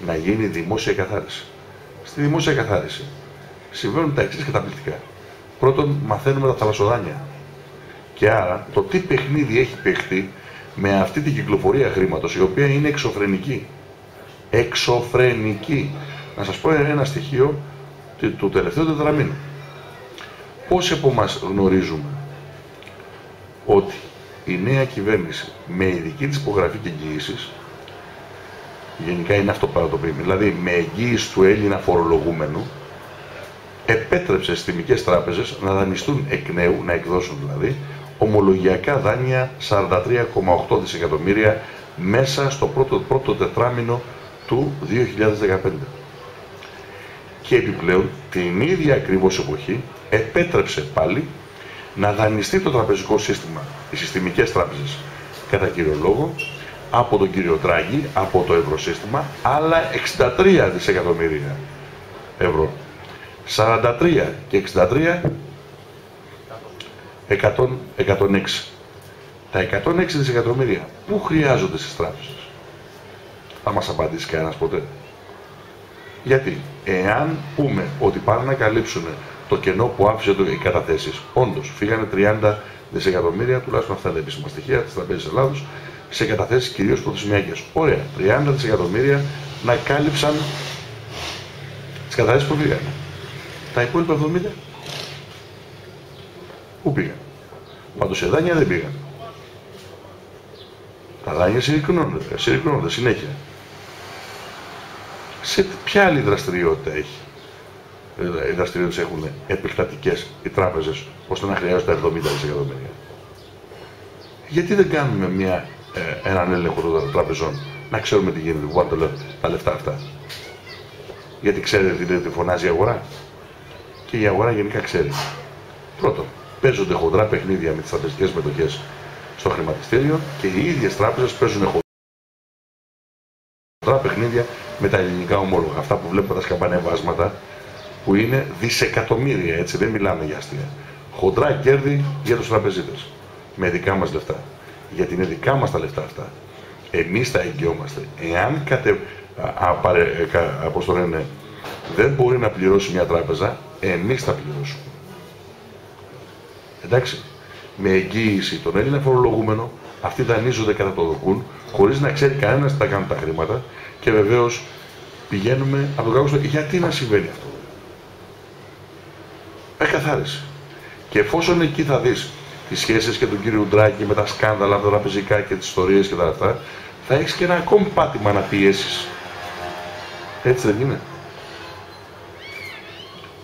Speaker 4: να γίνει δημόσια εκαθάριση. Στη δημόσια εκαθάριση συμβαίνουν τα εξής καταπληκτικά. Πρώτον, μαθαίνουμε τα θαλασσοδάνεια. Και άρα το τι παιχνίδι έχει παιχτεί με αυτή την κυκλοφορία χρήματος, η οποία είναι εξωφρενική. Εξωφρενική. Να σας πω ένα στοιχείο του τελευταίου τετραμήνου. Πόσοι από εμάς γνωρίζουμε ότι η νέα κυβέρνηση με ειδική της υπογραφή και εγγύησης, γενικά είναι αυτό παρατοπίμη, δηλαδή με εγγύηση του Έλληνα φορολογούμενου, επέτρεψε συστημικές τράπεζες να δανειστούν εκ νέου, να εκδώσουν δηλαδή, ομολογιακά δάνεια 43,8 δισεκατομμύρια μέσα στο πρώτο τετράμινο του 2015. Και επιπλέον την ίδια ακριβώς εποχή επέτρεψε πάλι να δανειστεί το τραπεζικό σύστημα, οι συστημικές τράπεζες, κατά κύριο λόγο, από τον κύριο Τράγκη, από το ευρωσύστημα, άλλα 63 δισεκατομμύρια ευρώ. 43 και 63, 106. Τα 106 δισεκατομμύρια πού χρειάζονται στις τράπεζες? Θα μας απαντήσει κανένας ποτέ. Γιατί εάν πούμε ότι πάνε να καλύψουν το κενό που άφησε οι καταθέσεις, όντως φύγανε 30 δισεκατομμύρια, τουλάχιστον αυτά είναι επίσημα στοιχεία της Τραπέζης Ελλάδος, σε καταθέσεις κυρίως προθεσμιακές. Ωραία, 30 δισεκατομμύρια να κάλυψαν τις καταθέσεις που φύγανε. Τα υπόλοιπα 70, πού πήγαν? Πάντως σε δάνεια δεν πήγαν. Τα δάνεια συρρυκνώνονται συνέχεια. Σε ποια άλλη δραστηριότητα έχει? Οι δραστηριότητες έχουν επεκτατικές οι τράπεζες ώστε να χρειάζονται 70 δισεκατομμύρια. Γιατί δεν κάνουμε έναν έλεγχο των τραπεζών, να ξέρουμε τι γίνεται, που πάνε τα λεφτά αυτά? Γιατί ξέρετε τι φωνάζει η αγορά? Και η αγορά γενικά ξέρει. Πρώτον, παίζονται χοντρά παιχνίδια με τις τραπεζικές μετοχές στο χρηματιστήριο και οι ίδιες τράπεζες παίζουν χοντρά παιχνίδια με τα ελληνικά ομόλογα. Αυτά που βλέπουμε τα σκαμπανεβάσματα, που είναι δισεκατομμύρια, έτσι, δεν μιλάμε για αστεία. Χοντρά κέρδη για τους τραπεζίτες. Με δικά μας λεφτά. Γιατί είναι δικά μας τα λεφτά αυτά. Εμείς τα εγγυόμαστε. Εάν δεν μπορεί να πληρώσει μια τράπεζα, εμείς θα πληρώσουμε. Εντάξει. Με εγγύηση τον Έλληνα φορολογούμενο, αυτοί δανείζονται κατά το δοκούν, χωρίς να ξέρει κανένας τι θα κάνουν τα χρήματα, και βεβαίως πηγαίνουμε από τον κάκο στο γιατί να συμβαίνει αυτό. Εκαθάριση. Και εφόσον εκεί θα δεις τις σχέσεις και του κύριου Ντράγκη με τα σκάνδαλα, τα τραπεζικά και τις ιστορίες και τα αυτά, θα έχεις και ένα ακόμη πάτημα να πιέσεις. Έτσι δεν είναι?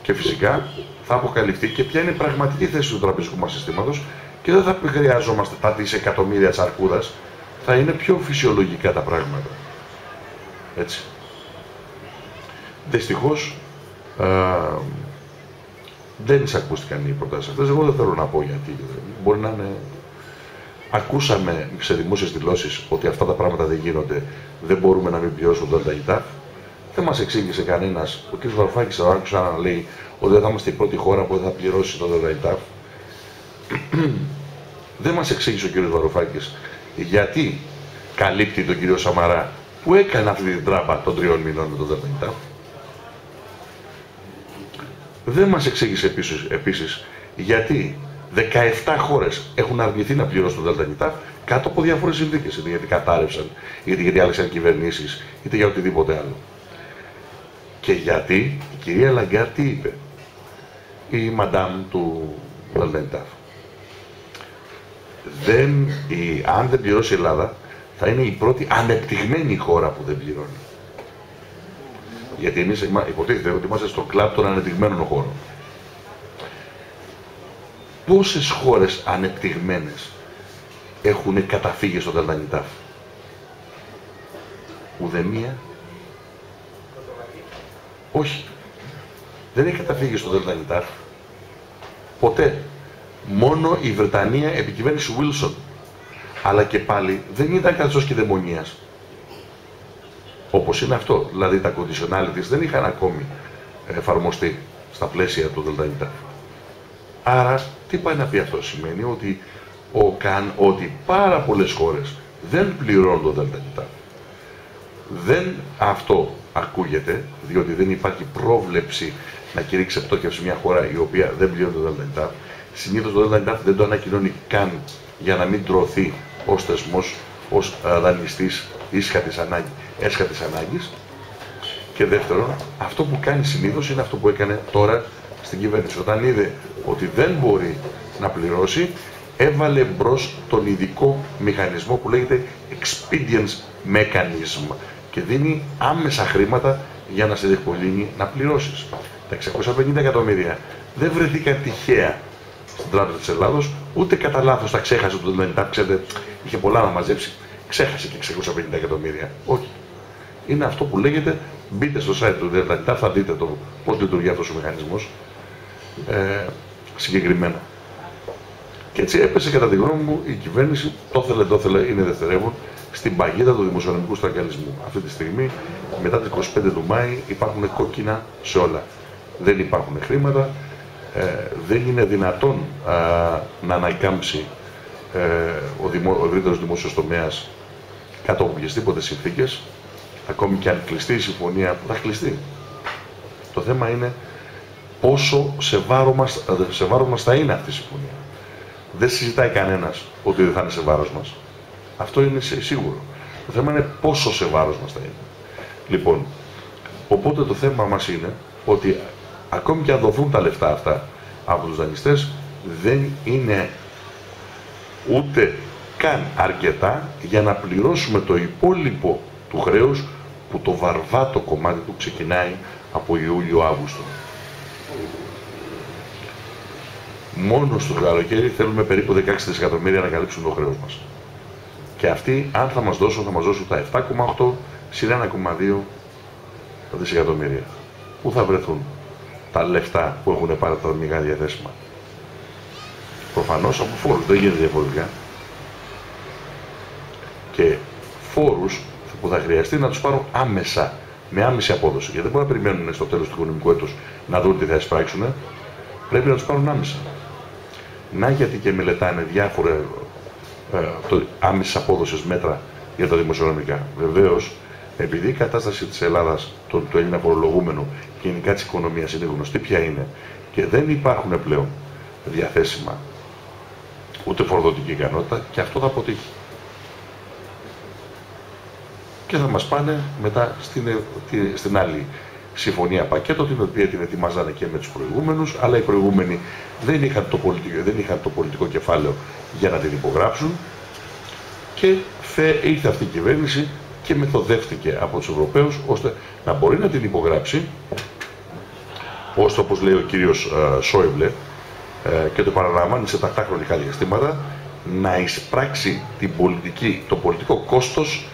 Speaker 4: Και φυσικά θα αποκαλυφθεί και ποια είναι η πραγματική θέση του τραπεζικού μας συστήματος και δεν θα χρειαζόμαστε τα δισεκατομμύρια της αρκούδας, θα είναι πιο φυσιολογικά τα πράγματα. Έτσι. Δυστυχώς δεν εισακούστηκαν οι προτάσεις αυτές. Εγώ δεν θέλω να πω γιατί. Μπορεί να είναι... Ακούσαμε σε δημόσιες δηλώσεις ότι αυτά τα πράγματα δεν γίνονται, δεν μπορούμε να μην πληρώσουμε το ΔΕΛΤΑ. Δεν μας εξήγησε κανένας. Ο κ. Βαρουφάκης θα άκουσα να λέει ότι δεν θα είμαστε η πρώτη χώρα που δεν θα πληρώσει το ΔΕΛΤΑ. Δεν μας εξήγησε ο κ. Βαρουφάκης γιατί καλύπτει τον κ. Σαμαρά που έκανε αυτή την τράπα των 3 μηνών με το ΔΕΛΤΑ. Δεν μας εξήγησε επίσης γιατί 17 χώρες έχουν αρνηθεί να πληρώσουν το ΔΕΛΤΑ κάτω από διάφορες συνθήκες. Είτε γιατί κατάρρευσαν, είτε γιατί άλλαξαν κυβερνήσεις, είτε για οτιδήποτε άλλο. Και γιατί η κυρία Λαγκάρ τι είπε, η μαντάμ του ΔΕΛΤΑ. Αν δεν πληρώσει η Ελλάδα, θα είναι η πρώτη ανεπτυγμένη χώρα που δεν πληρώνει. Γιατί εμείς υποτίθεται ότι είμαστε στο κλαμπ των ανεπτυγμένων χώρων. Πόσες χώρες ανεπτυγμένες έχουν καταφύγει στο ΔΕΛΤΑ? Ουδέμια. Όχι. Δεν έχει καταφύγει στο ΔΕΛΤΑ. Ποτέ. Μόνο η Βρετανία επί κυβέρνηση Wilson. Αλλά και πάλι δεν ήταν καθώς κυδαιμονίας. Όπως είναι αυτό. Δηλαδή τα conditionalities δεν είχαν ακόμη εφαρμοστεί στα πλαίσια του ΔΕΛΤΑ. Άρα τι πάει να πει αυτό? Σημαίνει ότι πάρα πολλές χώρες δεν πληρώνουν το ΔΕΛΤΑ. Δεν αυτό ακούγεται, διότι δεν υπάρχει πρόβλεψη να κηρύξει πτώχευση μια χώρα η οποία δεν πληρώνει το ΔΕΛΤΑ. Συνήθως το ΔΕΛΤΑ δεν το ανακοινώνει καν για να μην τρωθεί ως θεσμός, ως δανειστής έσχατης ανάγκης. Και δεύτερον, αυτό που κάνει συνήθως είναι αυτό που έκανε τώρα στην κυβέρνηση. Όταν είδε ότι δεν μπορεί να πληρώσει, έβαλε μπρος τον ειδικό μηχανισμό που λέγεται expedience mechanism και δίνει άμεσα χρήματα για να σε διευκολύνει να πληρώσεις. Τα 650 εκατομμύρια δεν βρεθήκαν τυχαία στην Τράπεζα της Ελλάδος, ούτε κατά λάθος τα ξέχασε το ΔΕΛΤΑ. Ξέρετε, είχε πολλά να μαζέψει, ξέχασε και 650 εκατομμύρια. Όχι. Είναι αυτό που λέγεται, μπείτε στο site του ΔΕΛΤΑ, θα δείτε πώς λειτουργεί αυτός ο μηχανισμός συγκεκριμένα. Και έτσι έπεσε, κατά τη γνώμη μου, η κυβέρνηση, το ήθελε, είναι δευτερεύον, στην παγίδα του δημοσιονομικού στραγγαλισμού. Αυτή τη στιγμή, μετά τις 25 του Μάη, υπάρχουν κόκκινα σε όλα. Δεν υπάρχουν χρήματα, δεν είναι δυνατόν να ανακάμψει ο ευρύτερος δημόσιος τομέας κάτω από οποιασδήποτε συνθήκες, ακόμη και αν κλειστεί η συμφωνία, που θα κλειστεί. Το θέμα είναι πόσο σε βάρος μας θα είναι αυτή η συμφωνία. Δεν συζητάει κανένας ότι δεν θα είναι σε βάρος μας. Αυτό είναι σίγουρο. Το θέμα είναι πόσο σε βάρος μας θα είναι. Λοιπόν, οπότε το θέμα μας είναι ότι ακόμη και αν δοθούν τα λεφτά αυτά από τους δανειστές, δεν είναι ούτε καν αρκετά για να πληρώσουμε το υπόλοιπο του χρέους, που το βαρβάτο κομμάτι του ξεκινάει από Ιούλιο-Αύγουστο. Μόνο στο καλοκαίρι θέλουμε περίπου 16 δισεκατομμύρια να καλύψουν το χρέος μας. Και αυτοί, αν θα μας δώσουν τα 7,8 συν 1,2 δισεκατομμύρια. Πού θα βρεθούν τα λεφτά που έχουν πάρει τα δομικά διαθέσιμα? Προφανώς από φόρους, δεν γίνεται διαφορετικά. Και φόρους που θα χρειαστεί να τους πάρουν άμεσα, με άμεση απόδοση. Γιατί δεν μπορούν να περιμένουν στο τέλος του οικονομικού έτους να δουν τι θα εισπράξουν. Πρέπει να τους πάρουν άμεσα. Να γιατί και μελετάνε διάφορα άμεσης απόδοσης μέτρα για τα δημοσιονομικά. Βεβαίως, επειδή η κατάσταση της Ελλάδας, του Έλληνα φορολογούμενου και γενικά της οικονομίας είναι γνωστή ποια είναι και δεν υπάρχουν πλέον διαθέσιμα ούτε φοροδοτική ικανότητα, και αυτό θα αποτύχει. Και θα μας πάνε μετά στην άλλη συμφωνία πακέτο, την οποία την ετοιμάζανε και με τους προηγούμενους, αλλά οι προηγούμενοι δεν είχαν το πολιτικό κεφάλαιο για να την υπογράψουν, και ήρθε αυτή η κυβέρνηση και μεθοδεύτηκε από τους Ευρωπαίους ώστε να μπορεί να την υπογράψει, ώστε, όπως λέει ο κύριος Σόιμπλε, και το παραλαμβάνει σε τακτά χρονικά διαστήματα, να εισπράξει το πολιτικό κόστος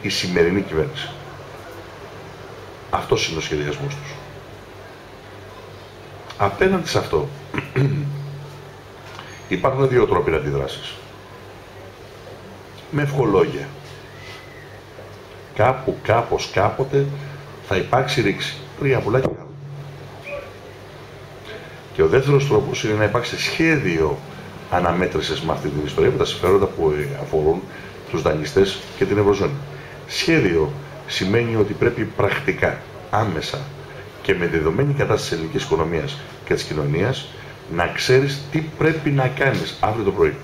Speaker 4: η σημερινή κυβέρνηση. Αυτός είναι ο σχεδιασμός τους. Απέναντι σε αυτό υπάρχουν δύο τρόποι αντιδράσεις. Με ευχολόγια. Κάπου, κάπως, κάποτε θα υπάρξει ρήξη. Τρία πουλάκια. Και ο δεύτερος τρόπος είναι να υπάρξει σχέδιο αναμέτρησης με αυτή την ιστορία, με τα συμφέροντα που αφορούν τους δανειστές και την Ευρωζώνη. Σχέδιο σημαίνει ότι πρέπει πρακτικά, άμεσα και με δεδομένη κατάσταση της ελληνικής οικονομίας και της κοινωνίας, να ξέρεις τι πρέπει να κάνεις αύριο το πρωί.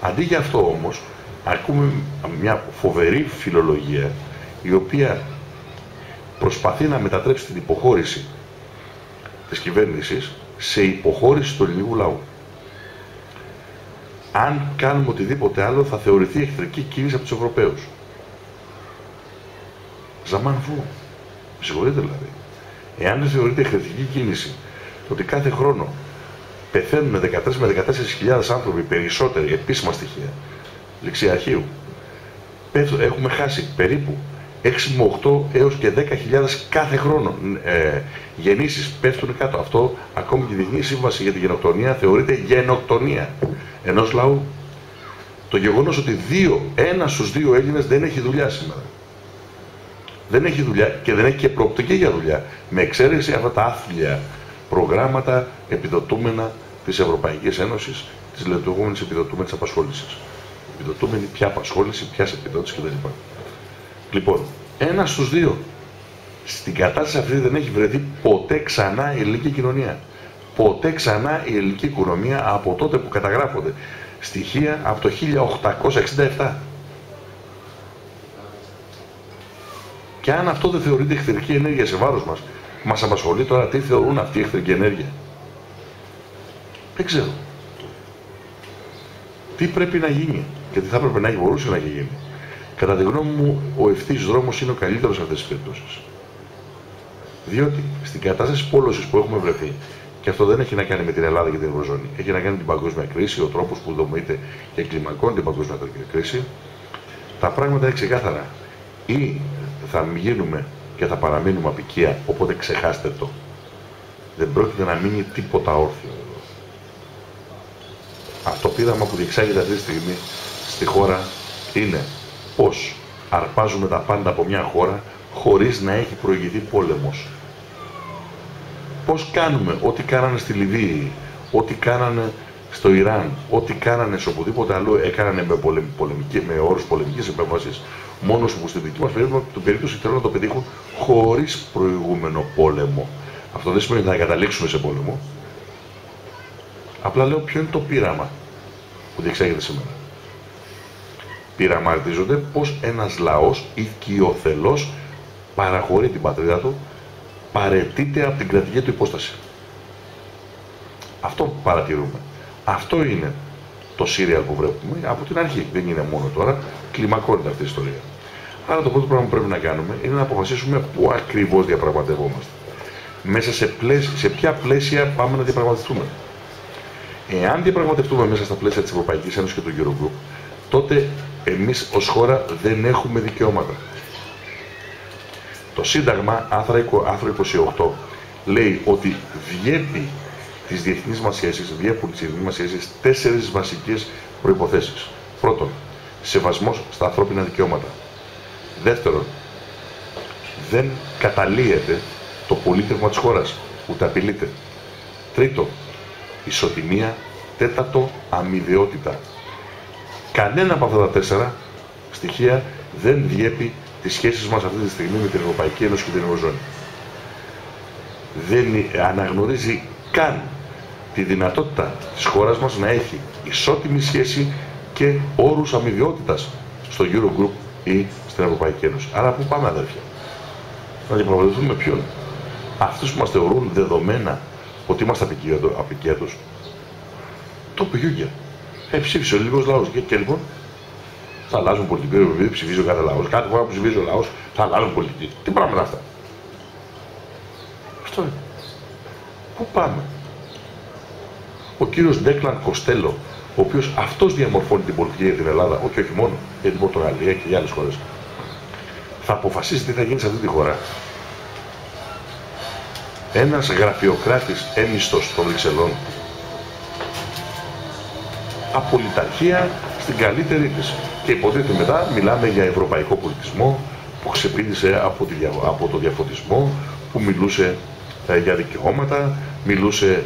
Speaker 4: Αντί για αυτό όμως, ακούμε μια φοβερή φιλολογία, η οποία προσπαθεί να μετατρέψει την υποχώρηση της κυβέρνησης σε υποχώρηση του ελληνικού λαού. Αν κάνουμε οτιδήποτε άλλο, θα θεωρηθεί εχθρική κίνηση από τους Ευρωπαίους. Ζαμάν φου. Με συγχωρείτε δηλαδή. Εάν δεν θεωρείται εχθρική κίνηση το ότι κάθε χρόνο πεθαίνουν 13 με 14.000 άνθρωποι περισσότεροι, επίσημα στοιχεία, ληξιαρχείου, έχουμε χάσει περίπου 6 με 8 έως και 10.000 κάθε χρόνο γεννήσεις πέφτουν κάτω. Αυτό ακόμη και η Διεθνή Σύμβαση για τη Γενοκτονία θεωρείται γενοκτονία ενός λαού. Το γεγονός ότι ένας στους δύο Έλληνες δεν έχει δουλειά σήμερα. Δεν έχει δουλειά και δεν έχει και προοπτική για δουλειά, με εξαίρεση αυτά τα άθλια προγράμματα επιδοτούμενα της Ευρωπαϊκής Ένωσης, της λειτουργούμενης επιδοτούμενης απασχόλησης. Επιδοτούμενη ποια απασχόληση, ποια επιδότηση κτλ. Λοιπόν, ένας στους δύο στην κατάσταση αυτή δεν έχει βρεθεί ποτέ ξανά η ελληνική κοινωνία. Ποτέ ξανά η ελληνική οικονομία από τότε που καταγράφονται στοιχεία από το 1867. Και αν αυτό δεν θεωρείται εχθρική ενέργεια σε βάρος μας, μας απασχολεί τώρα τι θεωρούν αυτή η εχθρική ενέργεια. Δεν ξέρω. Τι πρέπει να γίνει και τι θα έπρεπε να έχει μπορούσε να γίνει. Κατά τη γνώμη μου, ο ευθύς δρόμος είναι ο καλύτερος σε αυτές τις περιπτώσεις. Διότι στην κατάσταση πόλωσης που έχουμε βρεθεί, και αυτό δεν έχει να κάνει με την Ελλάδα και την Ευρωζώνη, έχει να κάνει με την παγκόσμια κρίση, ο τρόπος που δομείται και κλιμακώνει την παγκόσμια κρίση, τα πράγματα είναι ξεκάθαρα. Ή θα γίνουμε και θα παραμείνουμε απικία, οπότε ξεχάστε το. Δεν πρόκειται να μείνει τίποτα όρθιο εδώ. Αυτό πείραμα που διεξάγεται αυτή τη στιγμή στη χώρα είναι πώς αρπάζουμε τα πάντα από μια χώρα χωρίς να έχει προηγηθεί πόλεμος. Πώς κάνουμε ό,τι κάνανε στη Λιβύη, ό,τι κάνανε στο Ιράν, ό,τι κάνανε σε οπουδήποτε αλλού έκανανε με όρους πολεμικής επέμβασης, μόνος που στη δική μας περίπτωση θέλουν να το πετύχουν χωρίς προηγούμενο πόλεμο. Αυτό δεν σημαίνει ότι θα καταλήξουμε σε πόλεμο. Απλά λέω ποιο είναι το πείραμα που διεξάγεται σήμερα. Πειραματίζονται πως ένας λαός οικειοθελώς παραχωρεί την πατρίδα του, παραιτείται από την κρατική του υπόσταση. Αυτό που παρατηρούμε. Αυτό είναι το σύριαλ που βλέπουμε από την αρχή. Δεν είναι μόνο τώρα, κλιμακώνεται αυτή η ιστορία. Άρα το πρώτο πράγμα που πρέπει να κάνουμε είναι να αποφασίσουμε πού ακριβώς διαπραγματευόμαστε. Μέσα σε ποια πλαίσια πάμε να διαπραγματευτούμε. Εάν διαπραγματευτούμε μέσα στα πλαίσια της Ευρωπαϊκής Ένωσης και του Eurogroup, τότε εμείς ως χώρα δεν έχουμε δικαιώματα. Το Σύνταγμα, άρθρο 28, λέει ότι διέπει τις διεθνείς μας σχέσεις, διέπουν τις διεθνείς μας σχέσεις 4 βασικές προϋποθέσεις. Πρώτον, σεβασμός στα ανθρώπινα δικαιώματα. Δεύτερον, δεν καταλύεται το πολίτευμα της χώρας, ούτε απειλείται. Τρίτον, ισοτιμία. Τέταρτο, αμοιβαιότητα. Κανένα από αυτά τα 4 στοιχεία δεν διέπει τις σχέσεις μας αυτή τη στιγμή με την Ευρωπαϊκή Ένωση και την Ευρωζώνη. Δεν αναγνωρίζει καν τη δυνατότητα της χώρας μας να έχει ισότιμη σχέση και όρους αμοιβαιότητας στο Eurogroup ή στην Ευρωπαϊκή Ένωση. Άρα πού πάμε, αδέρφια? Να διαπραγματευτούμε με ποιον? Αυτούς που μας θεωρούν δεδομένα ότι είμαστε απικιάτος. Το πηγιούγκια. Ψήφισε ο ελληνικός λαός. Και λοιπόν θα αλλάζουν πολιτική, επειδή ψηφίζει ο κάθε λαός. Κάθε φορά που ψηφίζει ο λαός θα αλλάζουν πολιτική. Τι πράγματα αυτά? Αυτό είναι. Πού πάμε? Ο κύριος Ντέκλαν Κοστέλο, ο οποίος αυτός διαμορφώνει την πολιτική για την Ελλάδα, όχι μόνο, για την Πορτογαλία και για άλλες χώρες, θα αποφασίσει τι θα γίνει σε αυτή τη χώρα. Ένας γραφειοκράτης έμιστος των Βρυξελών, απολυταρχία στην καλύτερη της. Και υποτίθεται μετά μιλάμε για ευρωπαϊκό πολιτισμό που ξεπήδησε από το διαφωτισμό, που μιλούσε για δικαιώματα, μιλούσε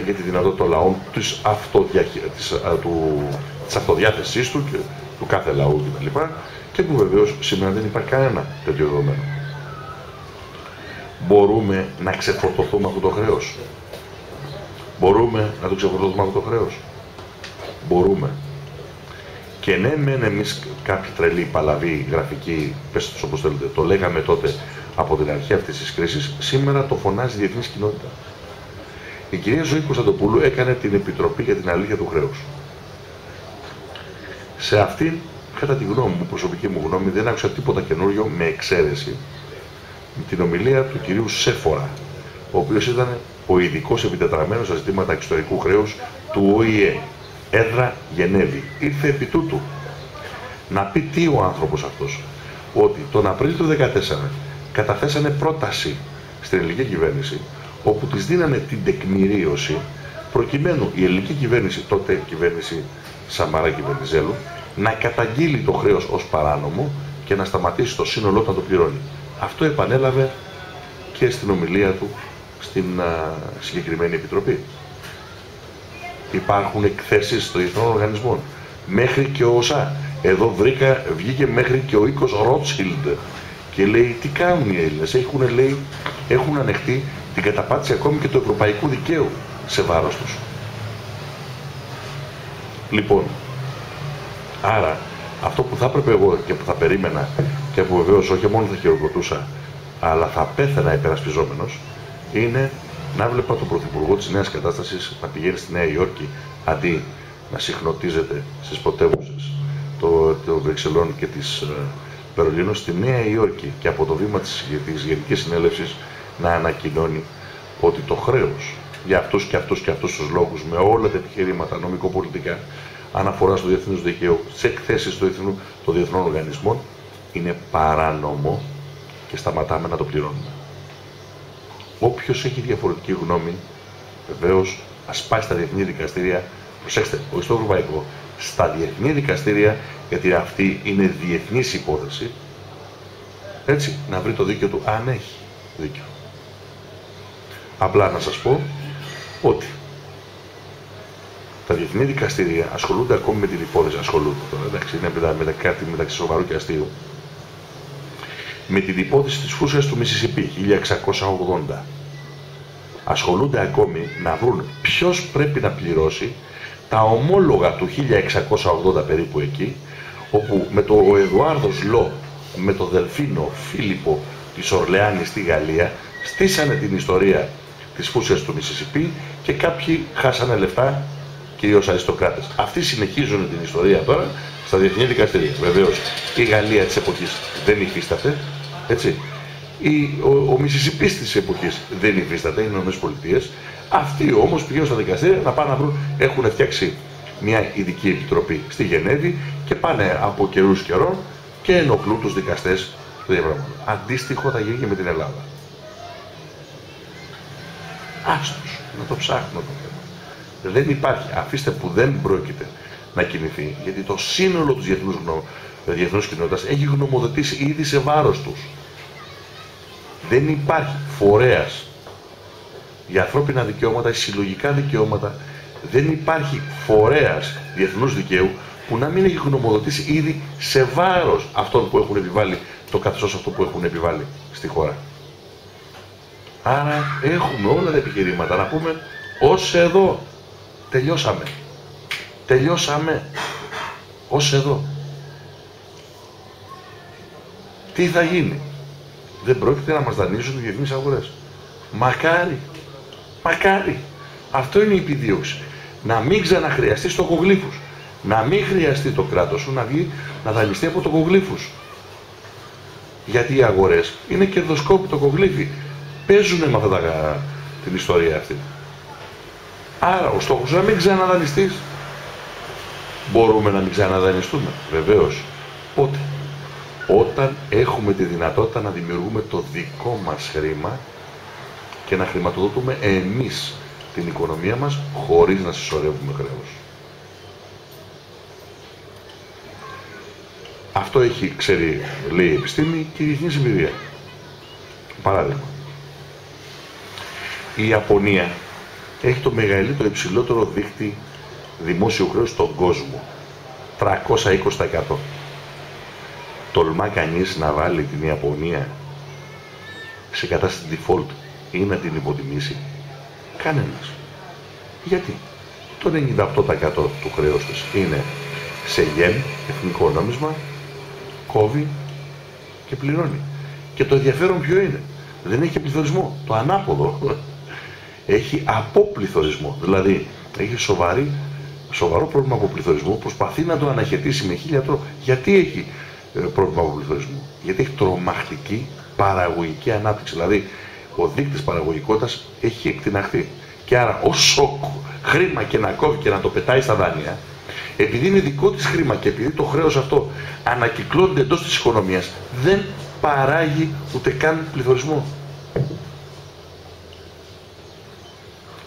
Speaker 4: για τη δυνατότητα των λαών της αυτοδιάθεσής του και του κάθε λαού κτλ. Και που βεβαίως σήμερα δεν υπάρχει κανένα τέτοιο δεδομένο. Μπορούμε να ξεφορτωθούμε αυτό το χρέος? Μπορούμε να το ξεφορτωθούμε αυτό το χρέος? Μπορούμε. Και ναι, μεν εμείς κάποιοι τρελοί, παλαβοί, γραφικοί, πέστε τους όπως θέλετε, το λέγαμε τότε από την αρχή αυτής της κρίσης, σήμερα το φωνάζει η διεθνής κοινότητα. Η κυρία Ζωή Κωνσταντοπούλου έκανε την Επιτροπή για την Αλήθεια του Χρέους. Σε αυτήν, κατά τη γνώμη μου, προσωπική μου γνώμη, δεν άκουσα τίποτα καινούριο με εξαίρεση την ομιλία του κυρίου Σέφορα, ο οποίος ήταν ο ειδικός επιτετραμένος στα ζητήματα εξωτερικού χρέους του ΟΗΕ. Έδρα Γενέβη. Ήρθε επί τούτου να πει τι ο άνθρωπος αυτός, ότι τον Απρίλιο του 2014 καταθέσανε πρόταση στην ελληνική κυβέρνηση, όπου της δίνανε την τεκμηρίωση προκειμένου η ελληνική κυβέρνηση, τότε κυβέρνηση Σαμαρά και Βενιζέλου, να καταγγείλει το χρέος ως παράνομο και να σταματήσει το σύνολό του να το πληρώνει. Αυτό επανέλαβε και στην ομιλία του στην συγκεκριμένη επιτροπή. Υπάρχουν εκθέσεις των διεθνών οργανισμών, μέχρι και ο ΩΣΑ. Εδώ βγήκε μέχρι και ο οίκος Ρότσχιλντ και λέει τι κάνουν οι Έλληνες. Έχουν ανεχτεί την καταπάτηση ακόμη και του ευρωπαϊκού δικαίου σε βάρος τους. Λοιπόν, άρα αυτό που θα έπρεπε εγώ και που θα περίμενα και που βεβαίως όχι μόνο θα χειροκροτούσα, αλλά θα πέθαινα υπερασπιζόμενος, είναι να βλέπα τον Πρωθυπουργό της νέας κατάστασης να πηγαίνει στη Νέα Υόρκη αντί να συχνοτίζεται στις πρωτεύουσες των Βρυξελών και της Βερολίνου, στη Νέα Υόρκη και από το βήμα της Γενικής Συνέλευσης να ανακοινώνει ότι το χρέος για αυτούς και αυτούς τους λόγους, με όλα τα επιχειρήματα νομικοπολιτικά, αναφορά στο διεθνές δικαίου, σε εκθέσεις των διεθνών οργανισμών, είναι παράνομο και σταματάμε να το πληρώνουμε. Όποιος έχει διαφορετική γνώμη, βεβαίως ας πάει στα διεθνή δικαστήρια προσέξτε, όχι στο ευρωπαϊκό, στα διεθνή δικαστήρια, γιατί αυτή είναι διεθνής υπόθεση, έτσι, να βρει το δίκαιο του, αν έχει δίκιο. Απλά να σας πω ότι τα διεθνή δικαστήρια ασχολούνται ακόμη με την υπόθεση, ασχολούνται τώρα, εντάξει, είναι κάτι μεταξύ σοβαρού και αστείου, με την υπόθεση της φούσας του Μισισιπί, 1680. Ασχολούνται ακόμη να βρουν ποιος πρέπει να πληρώσει τα ομόλογα του 1680 περίπου εκεί, όπου με το ο Εδουάρδος Λό, με το Δελφίνο Φίλιππο της Ορλεάνης στη Γαλλία, στήσανε την ιστορία της φούσας του Μισισιπί και κάποιοι χάσανε λεφτά, κυρίως αριστοκράτες. Αυτοί συνεχίζουν την ιστορία τώρα στα διεθνή δικαστήρια. Βεβαίως η Γαλλία της εποχής δεν υφίσταται, έτσι. Ο Μισισιπής της εποχής δεν υφίσταται, είναι οι ΗΠΑ. Αυτοί όμως πηγαίνουν στα δικαστήρια να πάνε να βρουν, έχουν φτιάξει μια ειδική επιτροπή στη Γενέβη και πάνε από καιρούς καιρών και ενοχλούν τους δικαστές του διαπραγματεύουν. Αντίστοιχο θα γίνει και με την Ελλάδα. Άστος, να το ψάχνω το θέμα. Δεν υπάρχει, αφήστε που δεν πρόκειται να κινηθεί, γιατί το σύνολο της διεθνούς κοινότητας έχει γνωμοδοτήσει ήδη σε βάρος τους. Δεν υπάρχει φορέας για ανθρώπινα δικαιώματα ή συλλογικά δικαιώματα, δεν υπάρχει φορέας διεθνούς δικαίου που να μην έχει γνωμοδοτήσει ήδη σε βάρος αυτών που έχουν επιβάλει το καθεστώς αυτό που έχουν επιβάλει στη χώρα. Άρα έχουμε όλα τα επιχειρήματα να πούμε ως εδώ. Τελειώσαμε. Τελειώσαμε. Ως εδώ. Τι θα γίνει? Δεν πρόκειται να μας δανείσουν οι διεθνείς αγορές. Μακάρι. Μακάρι. Αυτό είναι η επιδίωξη. Να μην ξαναχρειαστεί στοχογλύφους. Να μην χρειαστεί το κράτος σου να βγει να δανειστεί από τοκογλύφους. Γιατί οι αγορές είναι κερδοσκόποι τοκογλύφοι. Παίζουνε με αυτά την ιστορία αυτή. Άρα ο στόχος σου να μην ξαναδανειστείς. Μπορούμε να μην ξαναδανειστούμε. Βεβαίως. Πότε? Όταν έχουμε τη δυνατότητα να δημιουργούμε το δικό μας χρήμα και να χρηματοδοτούμε εμείς την οικονομία μας χωρίς να συσσωρεύουμε χρέος. Αυτό έχει, ξέρει, λέει η επιστήμη και η διεθνής εμπειρία. Παράδειγμα. Η Ιαπωνία έχει το μεγαλύτερο, υψηλότερο δείκτη δημόσιου χρέους στον κόσμο. 320%. Τολμά κανείς να βάλει την Ιαπωνία σε κατάσταση default ή να την υποτιμήσει? Κανένας. Γιατί? Το 98% του χρέους της είναι σε γεν, εθνικό νόμισμα, κόβει και πληρώνει. Και το ενδιαφέρον ποιο είναι? Δεν έχει πληθωρισμό. Το ανάποδο έχει αποπληθωρισμό. Δηλαδή έχει σοβαρό πρόβλημα αποπληθωρισμού, προσπαθεί να το αναχαιτήσει με 1000 τρόπους. Γιατί έχει πρόβλημα αποπληθωρισμού? Γιατί έχει τρομακτική παραγωγική ανάπτυξη. Δηλαδή ο δείκτης παραγωγικότητας έχει εκτιναχθεί. Και άρα όσο χρήμα και να κόβει και να το πετάει στα δάνεια, επειδή είναι δικό της χρήμα και επειδή το χρέος αυτό ανακυκλώνεται εντός της οικονομίας, δεν παράγει ούτε καν πληθωρισμό.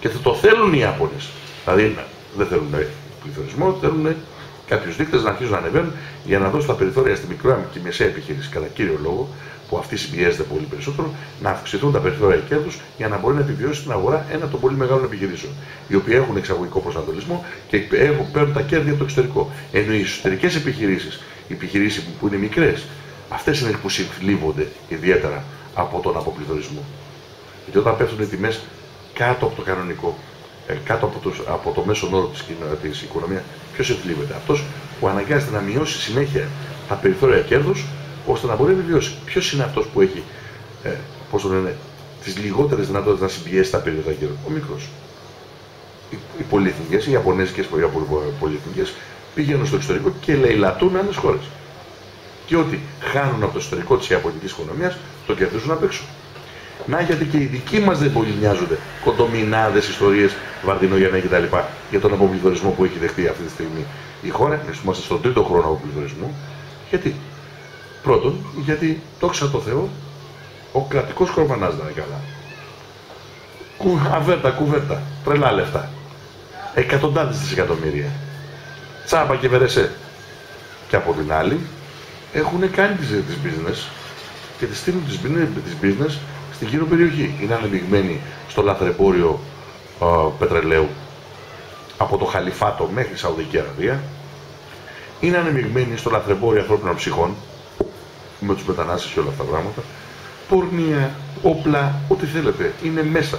Speaker 4: Και θα το θέλουν οι Ιάπωνες. Δηλαδή δεν θέλουν πληθωρισμό, θέλουν κάποιους δείκτες να αρχίσουν να ανεβαίνουν για να δώσουν τα περιθώρια στη μικρά και μεσαία επιχείρηση, κατά κύριο λόγο, που αυτή συμπιέζεται πολύ περισσότερο, να αυξηθούν τα περιθώρια κέρδους για να μπορεί να επιβιώσει στην αγορά ένα των πολύ μεγάλων επιχειρήσεων, οι οποίοι έχουν εξαγωγικό προσανατολισμό και παίρνουν τα κέρδη από το εξωτερικό. Ενώ οι εσωτερικές επιχειρήσεις, οι επιχειρήσεις που είναι μικρές, αυτές είναι που συμφλίβονται ιδιαίτερα από τον αποπληθωρισμό. Γιατί όταν πέφτουν οι τιμές κάτω από το κανονικό, κάτω από το μέσον όρο της οικονομίας, ποιος συμφλίβεται? Αυτός που αναγκάζεται να μειώσει συνέχεια τα περιθώρια κέρδους, ώστε να μπορεί να επιβιώσει. Ποιος είναι αυτός που έχει τις λιγότερες δυνατότητες να συμπιέσει τα περιθώρια κέρδους? Ο μικρός. Οι πολυεθνικές, οι ιαπωνέζικες πολυεθνικές πηγαίνουν στο εξωτερικό και λαιλατούν άλλες χώρες. Και ό,τι χάνουν από το εσωτερικό της ιαπωνικής οικονομίας, το κερδίζουν απ' έξω. Να, γιατί και οι δικοί μας δεν πολύ νοιάζονται κοντομινάδες ιστορίες, Βαρδινογεννέ κτλ. Για τον αποπληθωρισμό που έχει δεχτεί αυτή τη στιγμή η χώρα. Είμαστε στον 3ο χρόνο αποπληθωρισμού. Γιατί? Πρώτον, γιατί δόξα τω Θεώ ο κρατικός κορβανάς δεν είναι καλά. Αβέρτα, κουβέρτα, τρελά λεφτά. εκατοντάδες δισεκατομμύρια. Τσάπα και βερεσέ. Και από την άλλη, έχουν κάνει τις business και τις στείλουν τις business στην γύρω περιοχή. Είναι ανεμειγμένοι στο λαθρεμπόριο πετρελαίου από το Χαλιφάτο μέχρι Σαουδική Αραβία. Είναι ανεμειγμένοι στο λαθρεμπόριο ανθρώπινων ψυχών με τους μετανάστες και όλα αυτά τα πράγματα. Πορνεία, όπλα, ό,τι θέλετε. Είναι μέσα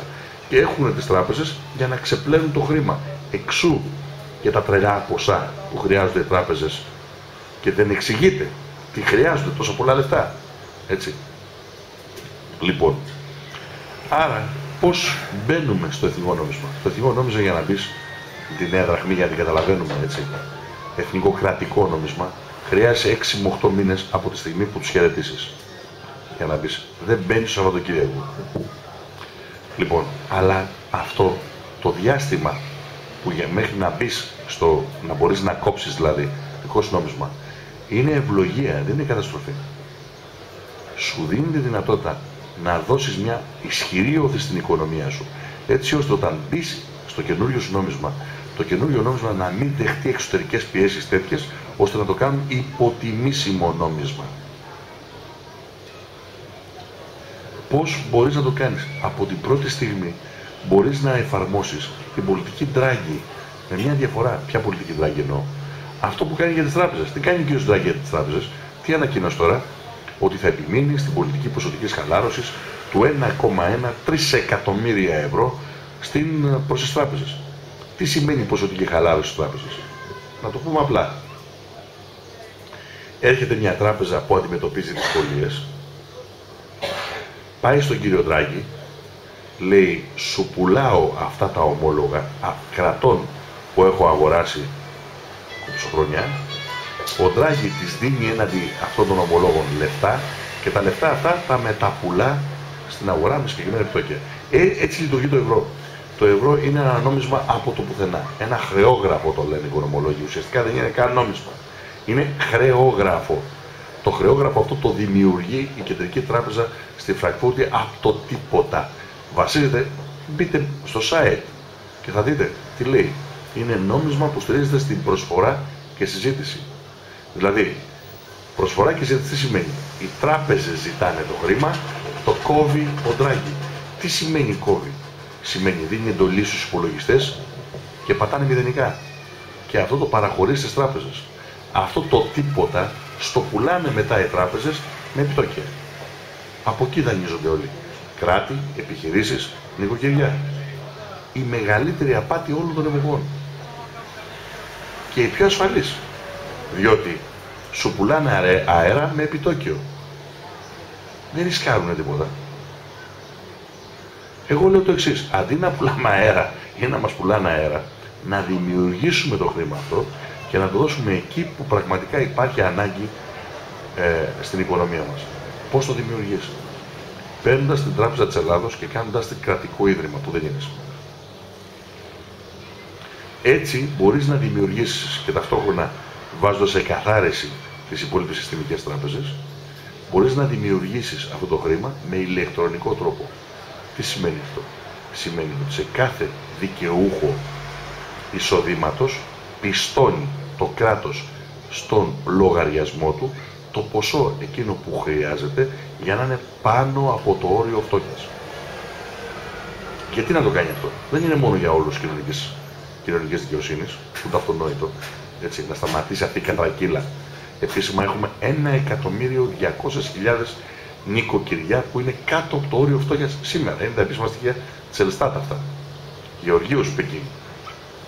Speaker 4: και έχουν τις τράπεζες για να ξεπλένουν το χρήμα. Εξού για τα τρελά ποσά που χρειάζονται οι τράπεζες και δεν εξηγείται τι χρειάζονται τόσα πολλά λεφτά. Έτσι. Λοιπόν, άρα πώς μπαίνουμε στο εθνικό νόμισμα? Το εθνικό νόμισμα, για να μπεις τη νέα δραχμή, γιατί καταλαβαίνουμε, έτσι, εθνικό κρατικό νόμισμα, χρειάζεσαι 6 με 8 μήνες από τη στιγμή που τους χαιρετήσεις. Για να μπεις. Δεν μπαίνεις στο Σαββατοκύριακο. Λοιπόν, αλλά αυτό το διάστημα που μέχρι να μπεις να μπορείς να κόψεις δηλαδή δικό σου νόμισμα, είναι ευλογία, δεν είναι καταστροφή. Σου δίνει τη δυνατότητα να δώσεις μια ισχυρή όθηση στην οικονομία σου, έτσι ώστε όταν μπεις στο καινούριο σου νόμισμα, το καινούριο νόμισμα να μην δεχτεί εξωτερικές πιέσεις τέτοιες, ώστε να το κάνουν υποτιμήσιμο νόμισμα. Πώς μπορείς να το κάνεις? Από την πρώτη στιγμή μπορείς να εφαρμόσεις την πολιτική Ντράγκη με μια διαφορά. Ποια πολιτική Ντράγκη εννοώ? Αυτό που κάνει για τις τράπεζες. Τι κάνει ο κ. Ντράγκη για τις τράπεζες? Τι ανακοίνωσε τώρα? Ότι θα επιμείνει στην πολιτική ποσοτικής χαλάρωσης του 1,1 τρισεκατομμύρια ευρώ προς τις τράπεζες. Τι σημαίνει ποσοτική χαλάρωση στις τράπεζες? Να το πούμε απλά. Έρχεται μια τράπεζα που αντιμετωπίζει δυσκολίες, πάει στον κύριο Ντράγκη, λέει, σου πουλάω αυτά τα ομόλογα κρατών που έχω αγοράσει χρονιά. Ο Ντράγκη της δίνει έναντι αυτών των ομολόγων λεφτά και τα λεφτά αυτά τα μεταπουλά στην αγορά με συγκεκριμένα επιτόκια. Έτσι λειτουργεί το ευρώ. Το ευρώ είναι ένα νόμισμα από το πουθενά. Ένα χρεόγραφο το λένε οι οικονομολόγοι. Ουσιαστικά δεν είναι καν νόμισμα. Είναι χρεόγραφο. Το χρεόγραφο αυτό το δημιουργεί η Κεντρική Τράπεζα στη Φραγκφούρτη από το τίποτα. Βασίζεται, μπείτε στο site και θα δείτε τι λέει. Είναι νόμισμα που στηρίζεται στην προσφορά και συζήτηση. Δηλαδή, προσφορά και συζήτηση τι σημαίνει? Οι τράπεζες ζητάνε το χρήμα, το κόβει ο Ντράγκη. Τι σημαίνει κόβει? Σημαίνει δίνει εντολή στους υπολογιστές και πατάνε μηδενικά. Και αυτό το παραχωρεί στις τράπεζες. Αυτό το τίποτα στο πουλάνε μετά οι τράπεζες με επιτόκια. Από εκεί δανείζονται όλοι. Κράτη, επιχειρήσεις, νοικοκυριά. Η μεγαλύτερη απάτη όλων των εποχών. Και η πιο ασφαλής. Διότι σου πουλάνε αέρα με επιτόκιο. Δεν ρισκάρουνε τίποτα. Εγώ λέω το εξής. Αντί να πουλάμε αέρα ή να μας πουλάνε αέρα, να δημιουργήσουμε το χρήμα αυτό και να το δώσουμε εκεί που πραγματικά υπάρχει ανάγκη στην οικονομία μας. Πώς το δημιουργείς? Παίρνοντας την Τράπεζα της Ελλάδος και κάνοντας την κρατικό ίδρυμα που δεν είναι σήμερα. Έτσι μπορείς να δημιουργήσεις και ταυτόχρονα βάζοντας σε καθάριση τις υπόλοιπες συστημικές τράπεζες, μπορείς να δημιουργήσεις αυτό το χρήμα με ηλεκτρονικό τρόπο. Τι σημαίνει αυτό? Σημαίνει ότι σε κάθε δικαιούχο εισοδήματος πιστώνει το κράτος στον λογαριασμό του το ποσό εκείνο που χρειάζεται για να είναι πάνω από το όριο φτώχειας. Γιατί να το κάνει αυτό? Δεν είναι μόνο για όλους τους κοινωνικές δικαιοσύνης, που το αυτονόητο, έτσι, να σταματήσει αυτή η κατρακύλα. Επίσημα έχουμε 1.200.000 νοικοκυριά που είναι κάτω από το όριο φτώχειας σήμερα. Είναι τα επίσημα στοιχεία της Ελστάτ αυτά. Γεωργίου Πεκίνου.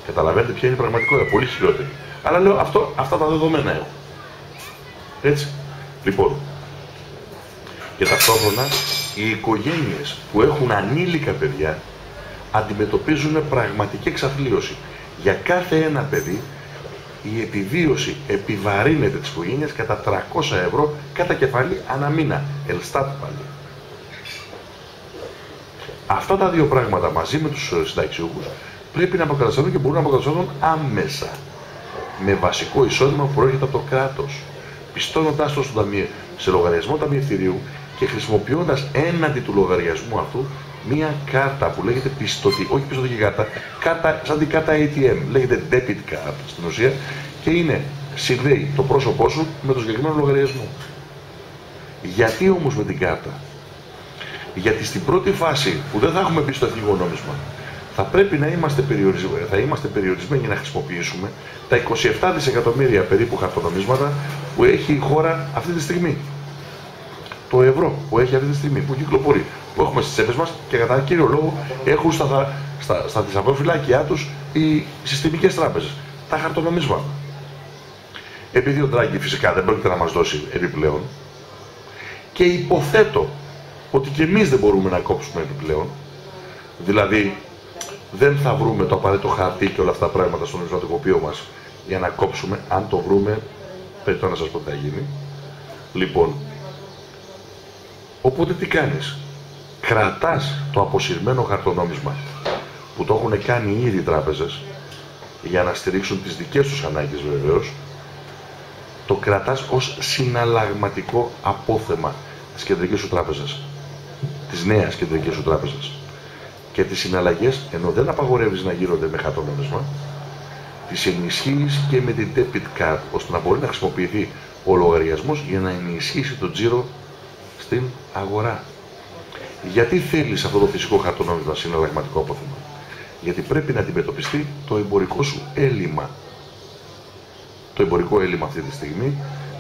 Speaker 4: Καταλαβαίνετε ποια είναι η πραγματικότητα, πολύ χειρότερη. Αλλά λέω αυτά τα δεδομένα έχω. Έτσι. Λοιπόν, και ταυτόχρονα οι οικογένειες που έχουν ανήλικα παιδιά αντιμετωπίζουν πραγματική εξαθλίωση. Για κάθε ένα παιδί η επιβίωση επιβαρύνεται της οικογένειας κατά 300 ευρώ κατά κεφάλι ανά μήνα. Ελστάτ πάλι. Αυτά τα δύο πράγματα μαζί με τους συνταξιούχους πρέπει να αποκατασταθούν και μπορούν να αποκατασταθούν άμεσα. Με βασικό εισόδημα που προέρχεται από το κράτος. Πιστώνοντάς το σε λογαριασμό ταμιευτηρίου και χρησιμοποιώντας έναντι του λογαριασμού αυτού μία κάρτα που λέγεται πιστωτική, όχι πιστωτική κάρτα, σαν την κάρτα ATM, λέγεται debit card στην ουσία και είναι, συνδέει το πρόσωπό σου με το συγκεκριμένο λογαριασμό. Γιατί όμως με την κάρτα? Γιατί στην πρώτη φάση που δεν θα έχουμε μπει στο εθνικό νόμισμα, θα πρέπει να είμαστε περιορισμένοι να χρησιμοποιήσουμε τα 27 δισεκατομμύρια περίπου χαρτονομίσματα που έχει η χώρα αυτή τη στιγμή. Το ευρώ που έχει αυτή τη στιγμή, που κυκλοφορεί, που έχουμε στις τσέπες μας και κατά κύριο λόγο έχουν στα θησαυροφυλάκια τους οι συστημικές τράπεζες, τα χαρτονομίσματα. Επειδή ο Ντράγκη φυσικά δεν πρόκειται να μας δώσει επιπλέον και υποθέτω ότι και εμείς δεν μπορούμε να κόψουμε επιπλέον, δηλαδή δεν θα βρούμε το απαραίτητο χαρτί και όλα αυτά τα πράγματα στο νομισματικοπείο μας για να κόψουμε, αν το βρούμε, περιττώ να σας πω τι θα γίνει. Λοιπόν, οπότε τι κάνεις? Κρατάς το αποσυρμένο χαρτονόμισμα που το έχουν κάνει ήδη οι τράπεζες για να στηρίξουν τις δικές τους ανάγκες βεβαίως, το κρατάς ως συναλλαγματικό απόθεμα της κεντρικής σου τράπεζας, της νέας κεντρικής σου τράπεζας. Και τις συναλλαγές, ενώ δεν απαγορεύεις να γίνονται με χαρτονόμισμα, τις ενισχύεις και με την debit card, ώστε να μπορεί να χρησιμοποιηθεί ο λογαριασμός για να ενισχύσει τον τζίρο στην αγορά. Γιατί θέλεις αυτό το φυσικό χαρτονόμισμα συναλλαγματικό απόθεμα? Γιατί πρέπει να αντιμετωπιστεί το εμπορικό σου έλλειμμα. Το εμπορικό έλλειμμα αυτή τη στιγμή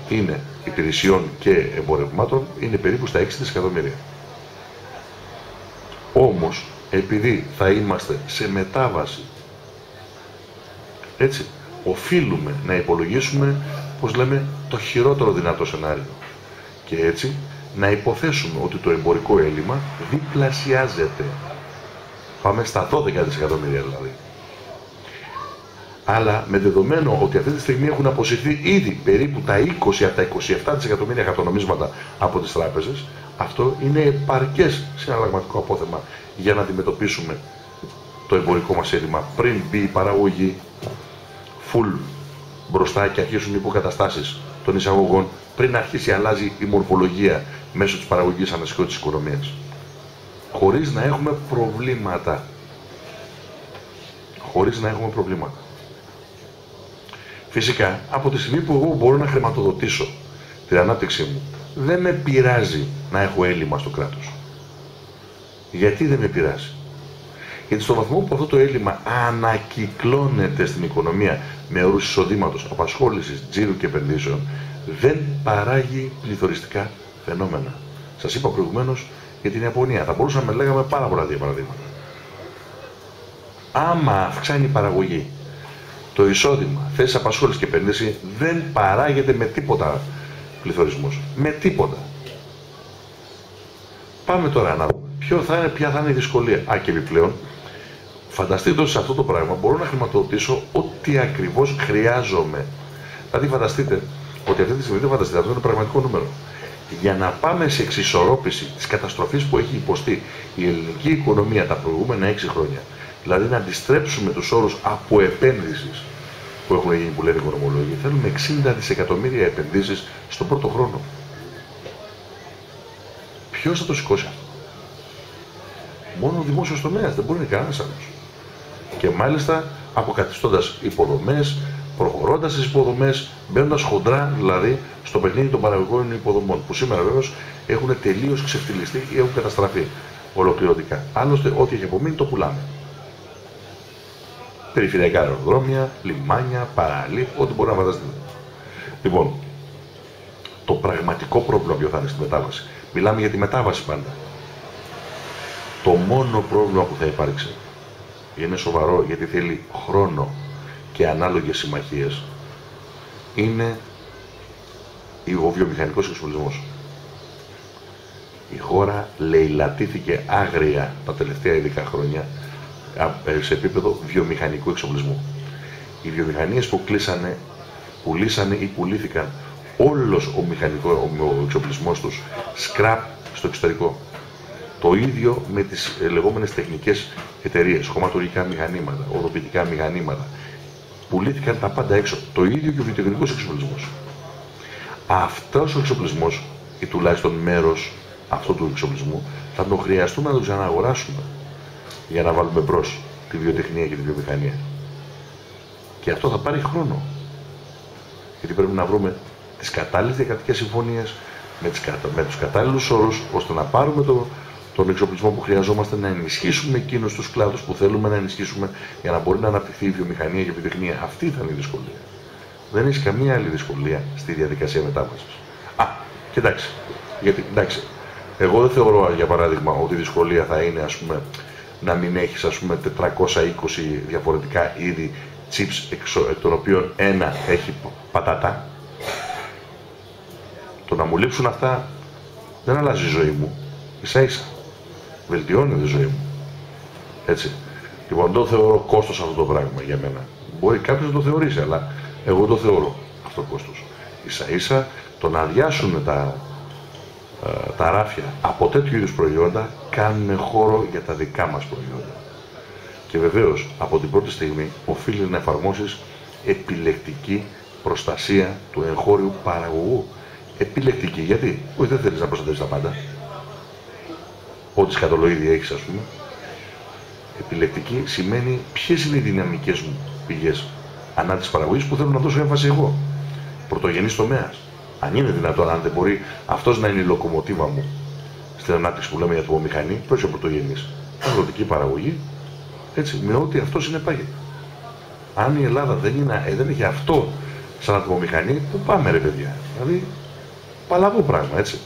Speaker 4: είναι υπηρεσιών και εμπορευμάτων, είναι περίπου στα 6 δισεκατομμύρια. Όμως, επειδή θα είμαστε σε μετάβαση, έτσι, οφείλουμε να υπολογίσουμε, πώς λέμε, το χειρότερο δυνατό σενάριο. Και έτσι, να υποθέσουμε ότι το εμπορικό έλλειμμα διπλασιάζεται. Πάμε στα 12 δισεκατομμύρια δηλαδή. Αλλά με δεδομένο ότι αυτή τη στιγμή έχουν αποσυρθεί ήδη περίπου τα 20 από τα 27 δισεκατομμύρια χαρτονομίσματα από τις τράπεζες, αυτό είναι επαρκές συναλλαγματικό απόθεμα για να αντιμετωπίσουμε το εμπορικό μας έλλειμμα πριν μπει η παραγωγή full μπροστά και αρχίσουν οι υποκαταστάσεις των εισαγωγών, πριν αρχίσει αλλάζει η μορφολογία μέσω της παραγωγής ανασυγκρότησης της οικονομίας. Χωρίς να έχουμε προβλήματα. Χωρίς να έχουμε προβλήματα. Φυσικά, από τη στιγμή που εγώ μπορώ να χρηματοδοτήσω την ανάπτυξή μου, δεν με πειράζει να έχω έλλειμμα στο κράτος. Γιατί δεν με πειράζει? Γιατί στο βαθμό που αυτό το έλλειμμα ανακυκλώνεται στην οικονομία με όρους εισοδήματος, απασχόλησης, τζίρου και επενδύσεων, δεν παράγει πληθωριστικά φαινόμενα. Σας είπα προηγουμένως για την Ιαπωνία. Θα μπορούσαμε να λέγαμε πάρα πολλά παραδείγματα. Άμα αυξάνει η παραγωγή, το εισόδημα, θέσεις απασχόλησης και επενδύση, δεν παράγεται με τίποτα πληθωρισμός. Με τίποτα. Πάμε τώρα να δούμε ποια θα είναι η δυσκολία. Και επιπλέον, φανταστείτε ότι σε αυτό το πράγμα μπορώ να χρηματοδοτήσω ό,τι ακριβώς χρειάζομαι. Δηλαδή, φανταστείτε ότι αυτή τη στιγμή δεν φανταστείτε, αυτό είναι πραγματικό νούμερο. Για να πάμε σε εξισορρόπηση της καταστροφής που έχει υποστεί η ελληνική οικονομία τα προηγούμενα 6 χρόνια, δηλαδή να αντιστρέψουμε τους όρους αποεπένδυσης που έχουν γίνει, που λένε οι οικονομολόγοι, θέλουμε 60 δισεκατομμύρια επενδύσεις στον πρώτο χρόνο. Ποιος θα το σηκώσει αυτό? Μόνο ο δημόσιος τομέας, δεν μπορεί να είναι κανένας άλλος. Και μάλιστα αποκαθιστώντας υποδομές, προχωρώντας στις υποδομές, μπαίνοντας χοντρά δηλαδή στο παιχνίδι των παραγωγικών υποδομών, που σήμερα βέβαιως έχουν τελείως ξεφτυλιστεί ή έχουν καταστραφεί ολοκληρωτικά. Άλλωστε, ό,τι έχει απομείνει το πουλάμε. Περιφερειακά αεροδρόμια, λιμάνια, παραλία, ό,τι μπορεί να φανταστείτε. Λοιπόν, το πραγματικό πρόβλημα ποιο θα είναι στη μετάβαση? Μιλάμε για τη μετάβαση πάντα. Το μόνο πρόβλημα που θα υπάρξει, είναι σοβαρό γιατί θέλει χρόνο και ανάλογες συμμαχίες, είναι ο βιομηχανικός εξοπλισμός. Η χώρα λαιλατήθηκε άγρια τα τελευταία 11 χρόνια σε επίπεδο βιομηχανικού εξοπλισμού. Οι βιομηχανίες που κλείσανε, πουλήσανε ή πουλήθηκαν όλος ο εξοπλισμός τους σκραπ στο εξωτερικό. Το ίδιο με τις λεγόμενες τεχνικές εταιρείες, χωματουργικά μηχανήματα, οδοποιητικά μηχανήματα. Πουλήθηκαν τα πάντα έξω. Το ίδιο και ο βιοτεχνικός εξοπλισμός. Αυτός ο εξοπλισμός, ή τουλάχιστον μέρος αυτού του εξοπλισμού, θα το χρειαστούμε να το ξανααγοράσουμε για να βάλουμε μπρος τη βιοτεχνία και τη βιομηχανία. Και αυτό θα πάρει χρόνο. Γιατί πρέπει να βρούμε τις κατάλληλες διακρατικές συμφωνίες με τους κατάλληλους όρους, ώστε να πάρουμε τον εξοπλισμό που χρειαζόμαστε, να ενισχύσουμε εκείνους τους κλάδους που θέλουμε να ενισχύσουμε για να μπορεί να αναπτυχθεί η βιομηχανία και η βιοτεχνία. Αυτή ήταν η δυσκολία. Δεν έχει καμία άλλη δυσκολία στη διαδικασία μετάβασης. Κοιτάξτε, γιατί εντάξει, εγώ δεν θεωρώ για παράδειγμα ότι η δυσκολία θα είναι, ας πούμε, να μην έχεις, ας πούμε, 420 διαφορετικά είδη chips, εκ των οποίων ένα έχει πατάτα. Το να μου λείψουν αυτά δεν αλλάζει η ζωή μου, ίσα ίσα βελτιώνει τη ζωή μου. Έτσι. Λοιπόν, δεν το θεωρώ κόστος αυτό το πράγμα για μένα. Μπορεί κάποιος να το θεωρήσει, αλλά εγώ το θεωρώ αυτό κόστος. Ίσα ίσα το να αδειάσουν τα ράφια από τέτοιου είδους προϊόντα κάνουν χώρο για τα δικά μας προϊόντα. Και βεβαίως από την πρώτη στιγμή οφείλει να εφαρμόσεις επιλεκτική προστασία του εγχώριου παραγωγού. Επιλεκτική, γιατί? Όχι, δεν θέλεις να προστατεύεις τα πάντα. Ό,τι σκατολοίδια έχεις, ας πούμε. Επιλεκτική σημαίνει ποιες είναι οι δυναμικές μου πηγές ανά της παραγωγής που θέλω να δώσω έμφαση εγώ. Πρωτογενής τομέας. Αν είναι δυνατόν, αν δεν μπορεί αυτός να είναι η λοκομοτίβα μου στην ανάπτυξη που λέμε για ατμομηχανή, ποιος είναι πρωτογενής? Αγροτική παραγωγή, έτσι, με ό,τι αυτό συνεπάγεται. Αν η Ελλάδα δεν έχει αυτό σαν ατμομηχανή, πού πάμε ρε παιδιά? Δηλαδή, παλαβό πράγμα, έτσι.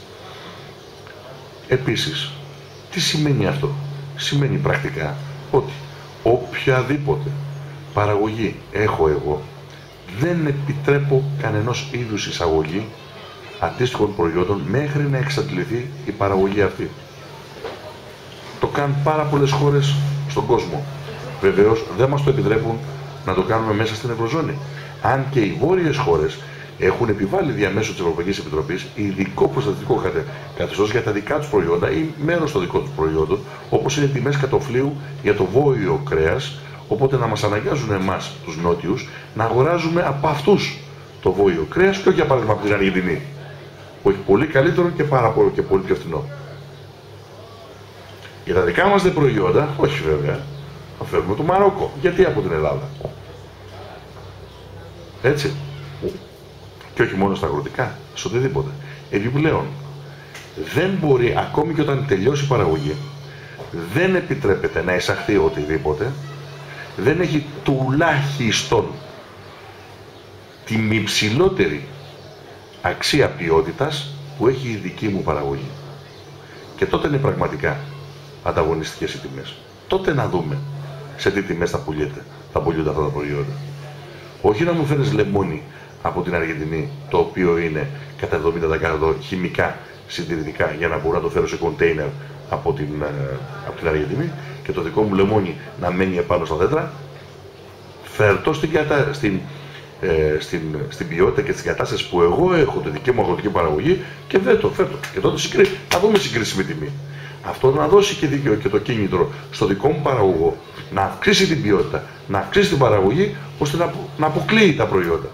Speaker 4: Επίσης, τι σημαίνει αυτό? Σημαίνει πρακτικά ότι οποιαδήποτε παραγωγή έχω εγώ, δεν επιτρέπω κανενός είδους εισαγωγή αντίστοιχων προϊόντων μέχρι να εξαντληθεί η παραγωγή αυτή. Το κάνουν πάρα πολλές χώρες στον κόσμο. Βεβαίως δεν μας το επιτρέπουν να το κάνουμε μέσα στην Ευρωζώνη. Αν και οι βόρειες χώρες έχουν επιβάλει διαμέσου της Ευρωπαϊκής Επιτροπής ειδικό προστατευτικό καθεστώς για τα δικά τους προϊόντα ή μέρος των δικών τους προϊόντων, όπως είναι τιμές κατοφλίου για το βόηο κρέας, οπότε να μας αναγκάζουν εμάς, τους νότιους, να αγοράζουμε από αυτούς το βόηο κρέας και όχι για παράδειγμα από την Αργεντινή. Όχι, πολύ καλύτερο και και πολύ πιο φθηνό. Για τα δικά μας δε προϊόντα, όχι βέβαια, θα φέρουμε το Μαρόκο. Γιατί από την Ελλάδα? Έτσι. Και όχι μόνο στα αγροτικά, σε οτιδήποτε. Επιπλέον, δεν μπορεί, ακόμη και όταν τελειώσει η παραγωγή, δεν επιτρέπεται να εισαχθεί οτιδήποτε, δεν έχει τουλάχιστον την υψηλότερη αξία ποιότητας που έχει η δική μου παραγωγή. Και τότε είναι πραγματικά ανταγωνιστικές οι τιμές. Τότε να δούμε σε τι τιμές θα πουλούνται αυτά τα προϊόντα. Όχι να μου φέρεις λεμόνι από την Αργεντινή, το οποίο είναι κατά 70% χημικά συντηρητικά, για να μπορώ να το φέρω σε κοντέινερ από την Αργεντινή, και το δικό μου λεμόνι να μένει επάνω στα δέντρα. Φέρτο στην ποιότητα και στις κατάστασεις που εγώ έχω τη δική μου αγροτική παραγωγή και φέρτο. Και τότε θα δούμε συγκρίσιμη τιμή. Αυτό να δώσει και δίκαιο και το κίνητρο στο δικό μου παραγωγό να αυξήσει την ποιότητα, να αυξήσει την παραγωγή, ώστε να αποκλείει τα προϊόντα.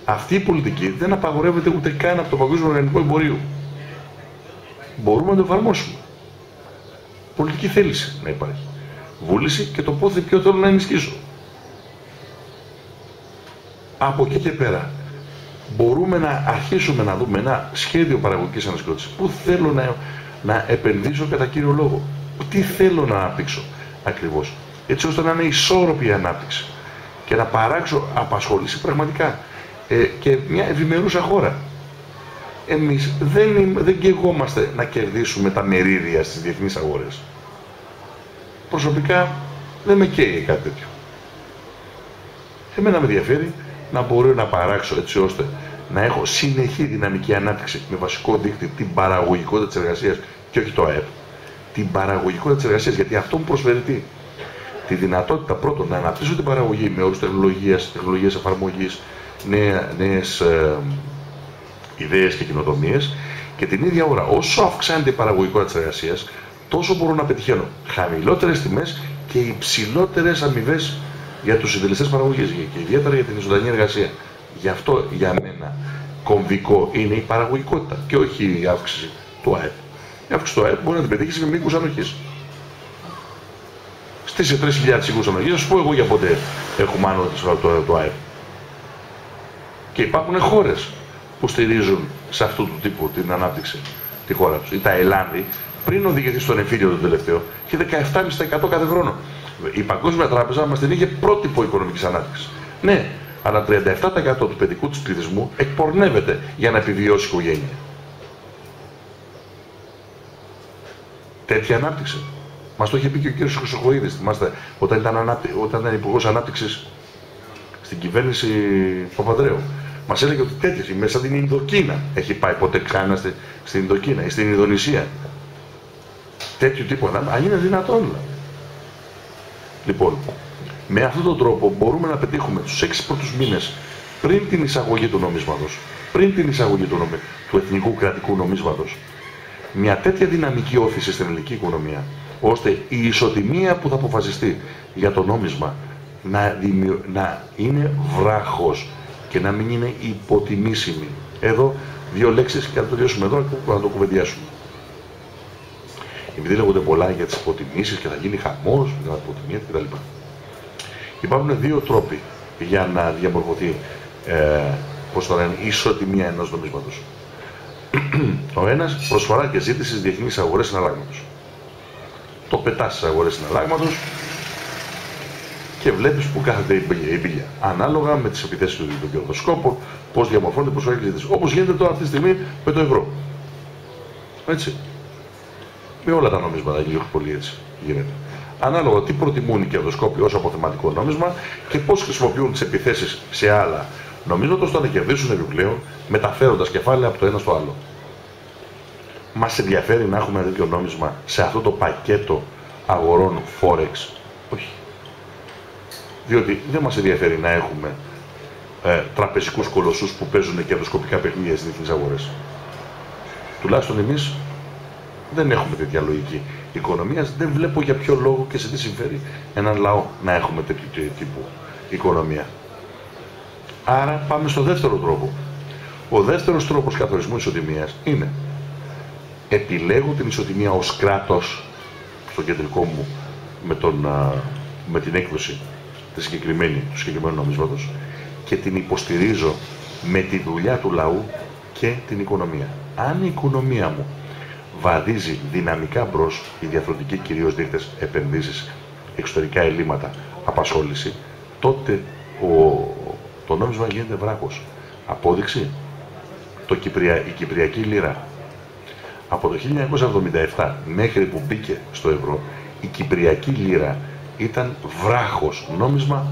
Speaker 4: Αυτή η πολιτική δεν απαγορεύεται ούτε καν από το Παγκόσμιο Οργανισμό Εμπορίου. Μπορούμε να το εφαρμόσουμε. Πολιτική θέληση να υπάρχει. Βούληση και το πότε ποιο θέλω να ενισχύσω. Από εκεί και πέρα μπορούμε να αρχίσουμε να δούμε ένα σχέδιο παραγωγικής ανασυγκρότησης. Πού θέλω να επενδύσω κατά κύριο λόγο. Τι θέλω να αναπτύξω ακριβώς. Έτσι ώστε να είναι ισόρροπη η ανάπτυξη και να παράξω απασχόληση πραγματικά και μια ευημερούσα χώρα. Εμείς δεν καιγόμαστε να κερδίσουμε τα μερίδια στις διεθνείς αγορές. Προσωπικά δεν με καίει κάτι τέτοιο. Εμένα με ενδιαφέρει να μπορώ να παράξω έτσι ώστε να έχω συνεχή δυναμική ανάπτυξη με βασικό δείκτη την παραγωγικότητα της εργασίας και όχι το ΑΕΠ. Την παραγωγικότητα της εργασίας, γιατί αυτό μου προσφέρει τη δυνατότητα πρώτον να αναπτύσσω την παραγωγή με όρους τεχνολογίας εφαρμογής, νέες ιδέες και κοινοτομίες, και την ίδια ώρα όσο αυξάνεται η παραγωγικότητα της εργασίας, τόσο μπορώ να πετυχαίνω χαμηλότερες τιμές και υψηλότερες αμοιβές για τους συντελεστές παραγωγής και ιδιαίτερα για την ζωντανή εργασία. Γι' αυτό για μένα κομβικό είναι η παραγωγικότητα και όχι η αύξηση του ΑΕΠ. Η αύξηση του ΑΕΠ μπορεί να την πετύχει με οίκους ανοχής. Στήσε 3.000 οίκους ανοχής, θα σου πω εγώ για πότε έχουμε άνω το ΑΕΠ. Και υπάρχουν χώρες που στηρίζουν σε αυτού του τύπου την ανάπτυξη τη χώρα τους. Η Ταϊλάνδη, πριν οδηγηθεί στον εμφύλιο το τελευταίο, είχε 17,5% κάθε χρόνο. Η Παγκόσμια Τράπεζα μας την είχε πρότυπο οικονομικής ανάπτυξης. Ναι, αλλά 37% του παιδικού της πληθυσμού εκπορνεύεται για να επιβιώσει η οικογένεια. Τέτοια ανάπτυξη. Μας το είχε πει και ο κ. Χρυσοχοΐδης, θυμάστε, όταν ήταν Υπουργός Ανάπτυξης στην κυβέρνηση Παπανδρέου. Μας έλεγε ότι τέτοιες, μέσα την Ινδοκίνα έχει πάει ποτέ ξανά στην Ινδοκίνα ή στην Ινδονησία. Τέτοιου τύπου αν είναι δυνατόν. Λοιπόν, με αυτόν τον τρόπο μπορούμε να πετύχουμε τους 6 πρώτους μήνες πριν την εισαγωγή του νομίσματος, πριν την εισαγωγή του εθνικού κρατικού νομίσματος, μια τέτοια δυναμική όθηση στην ελληνική οικονομία, ώστε η ισοτιμία που θα αποφασιστεί για το νόμισμα να είναι βράχος και να μην είναι υποτιμήσιμη. Εδώ δύο λέξεις και να το διώσουμε εδώ να το κουβεντιάσουμε. Επειδή λέγονται πολλά για τις υποτιμήσεις και θα γίνει χαμός, για υποτιμία κτλ. Υπάρχουν δύο τρόποι για να διαμορφωθεί η ισοτιμία ενός νομίσματος. Ο ένας, προσφορά και ζήτηση στις διεθνείς αγορές συναλλάγματος. Το πετάς στις αγορές συναλλάγματος και βλέπεις που κάθεται η πηγή. Ανάλογα με τις επιθέσεις του κερδοσκόπου, πώς διαμορφώνεται η προσφορά και ζήτηση. Όπως γίνεται τώρα αυτή τη στιγμή με το ευρώ. Έτσι. Με όλα τα νομίσματα λίγο πολύ έτσι γίνεται. Ανάλογα τι προτιμούν οι κερδοσκόποι ως αποθεματικό νόμισμα και πώς χρησιμοποιούν τις επιθέσεις σε άλλα νομίσματα ώστε να κερδίσουν επιπλέον μεταφέροντας κεφάλαια από το ένα στο άλλο. Μας ενδιαφέρει να έχουμε ένα τέτοιο νόμισμα σε αυτό το πακέτο αγορών Forex? Όχι. Διότι δεν μας ενδιαφέρει να έχουμε τραπεζικούς κολοσσούς που παίζουν κερδοσκοπικά παιχνίδια στις διεθνείς αγορές. Τουλάχιστον εμείς δεν έχουμε τέτοια λογική οικονομίας, δεν βλέπω για ποιο λόγο και σε τι συμφέρει έναν λαό να έχουμε τέτοιου τύπου οικονομία. Άρα πάμε στο δεύτερο τρόπο. Ο δεύτερος τρόπος καθορισμού ισοτιμίας είναι επιλέγω την ισοτιμία ως κράτος στο κεντρικό μου με την έκδοση του συγκεκριμένου νομίσματος και την υποστηρίζω με τη δουλειά του λαού και την οικονομία. Αν η οικονομία μου βαδίζει δυναμικά μπρος, οι διαφορετικοί κυρίως δείκτες, επενδύσεις, εξωτερικά ελλείμματα, απασχόληση, τότε το νόμισμα γίνεται βράχος. Απόδειξη, η Κυπριακή Λίρα. Από το 1977 μέχρι που μπήκε στο ευρώ, η Κυπριακή Λίρα ήταν βράχος νόμισμα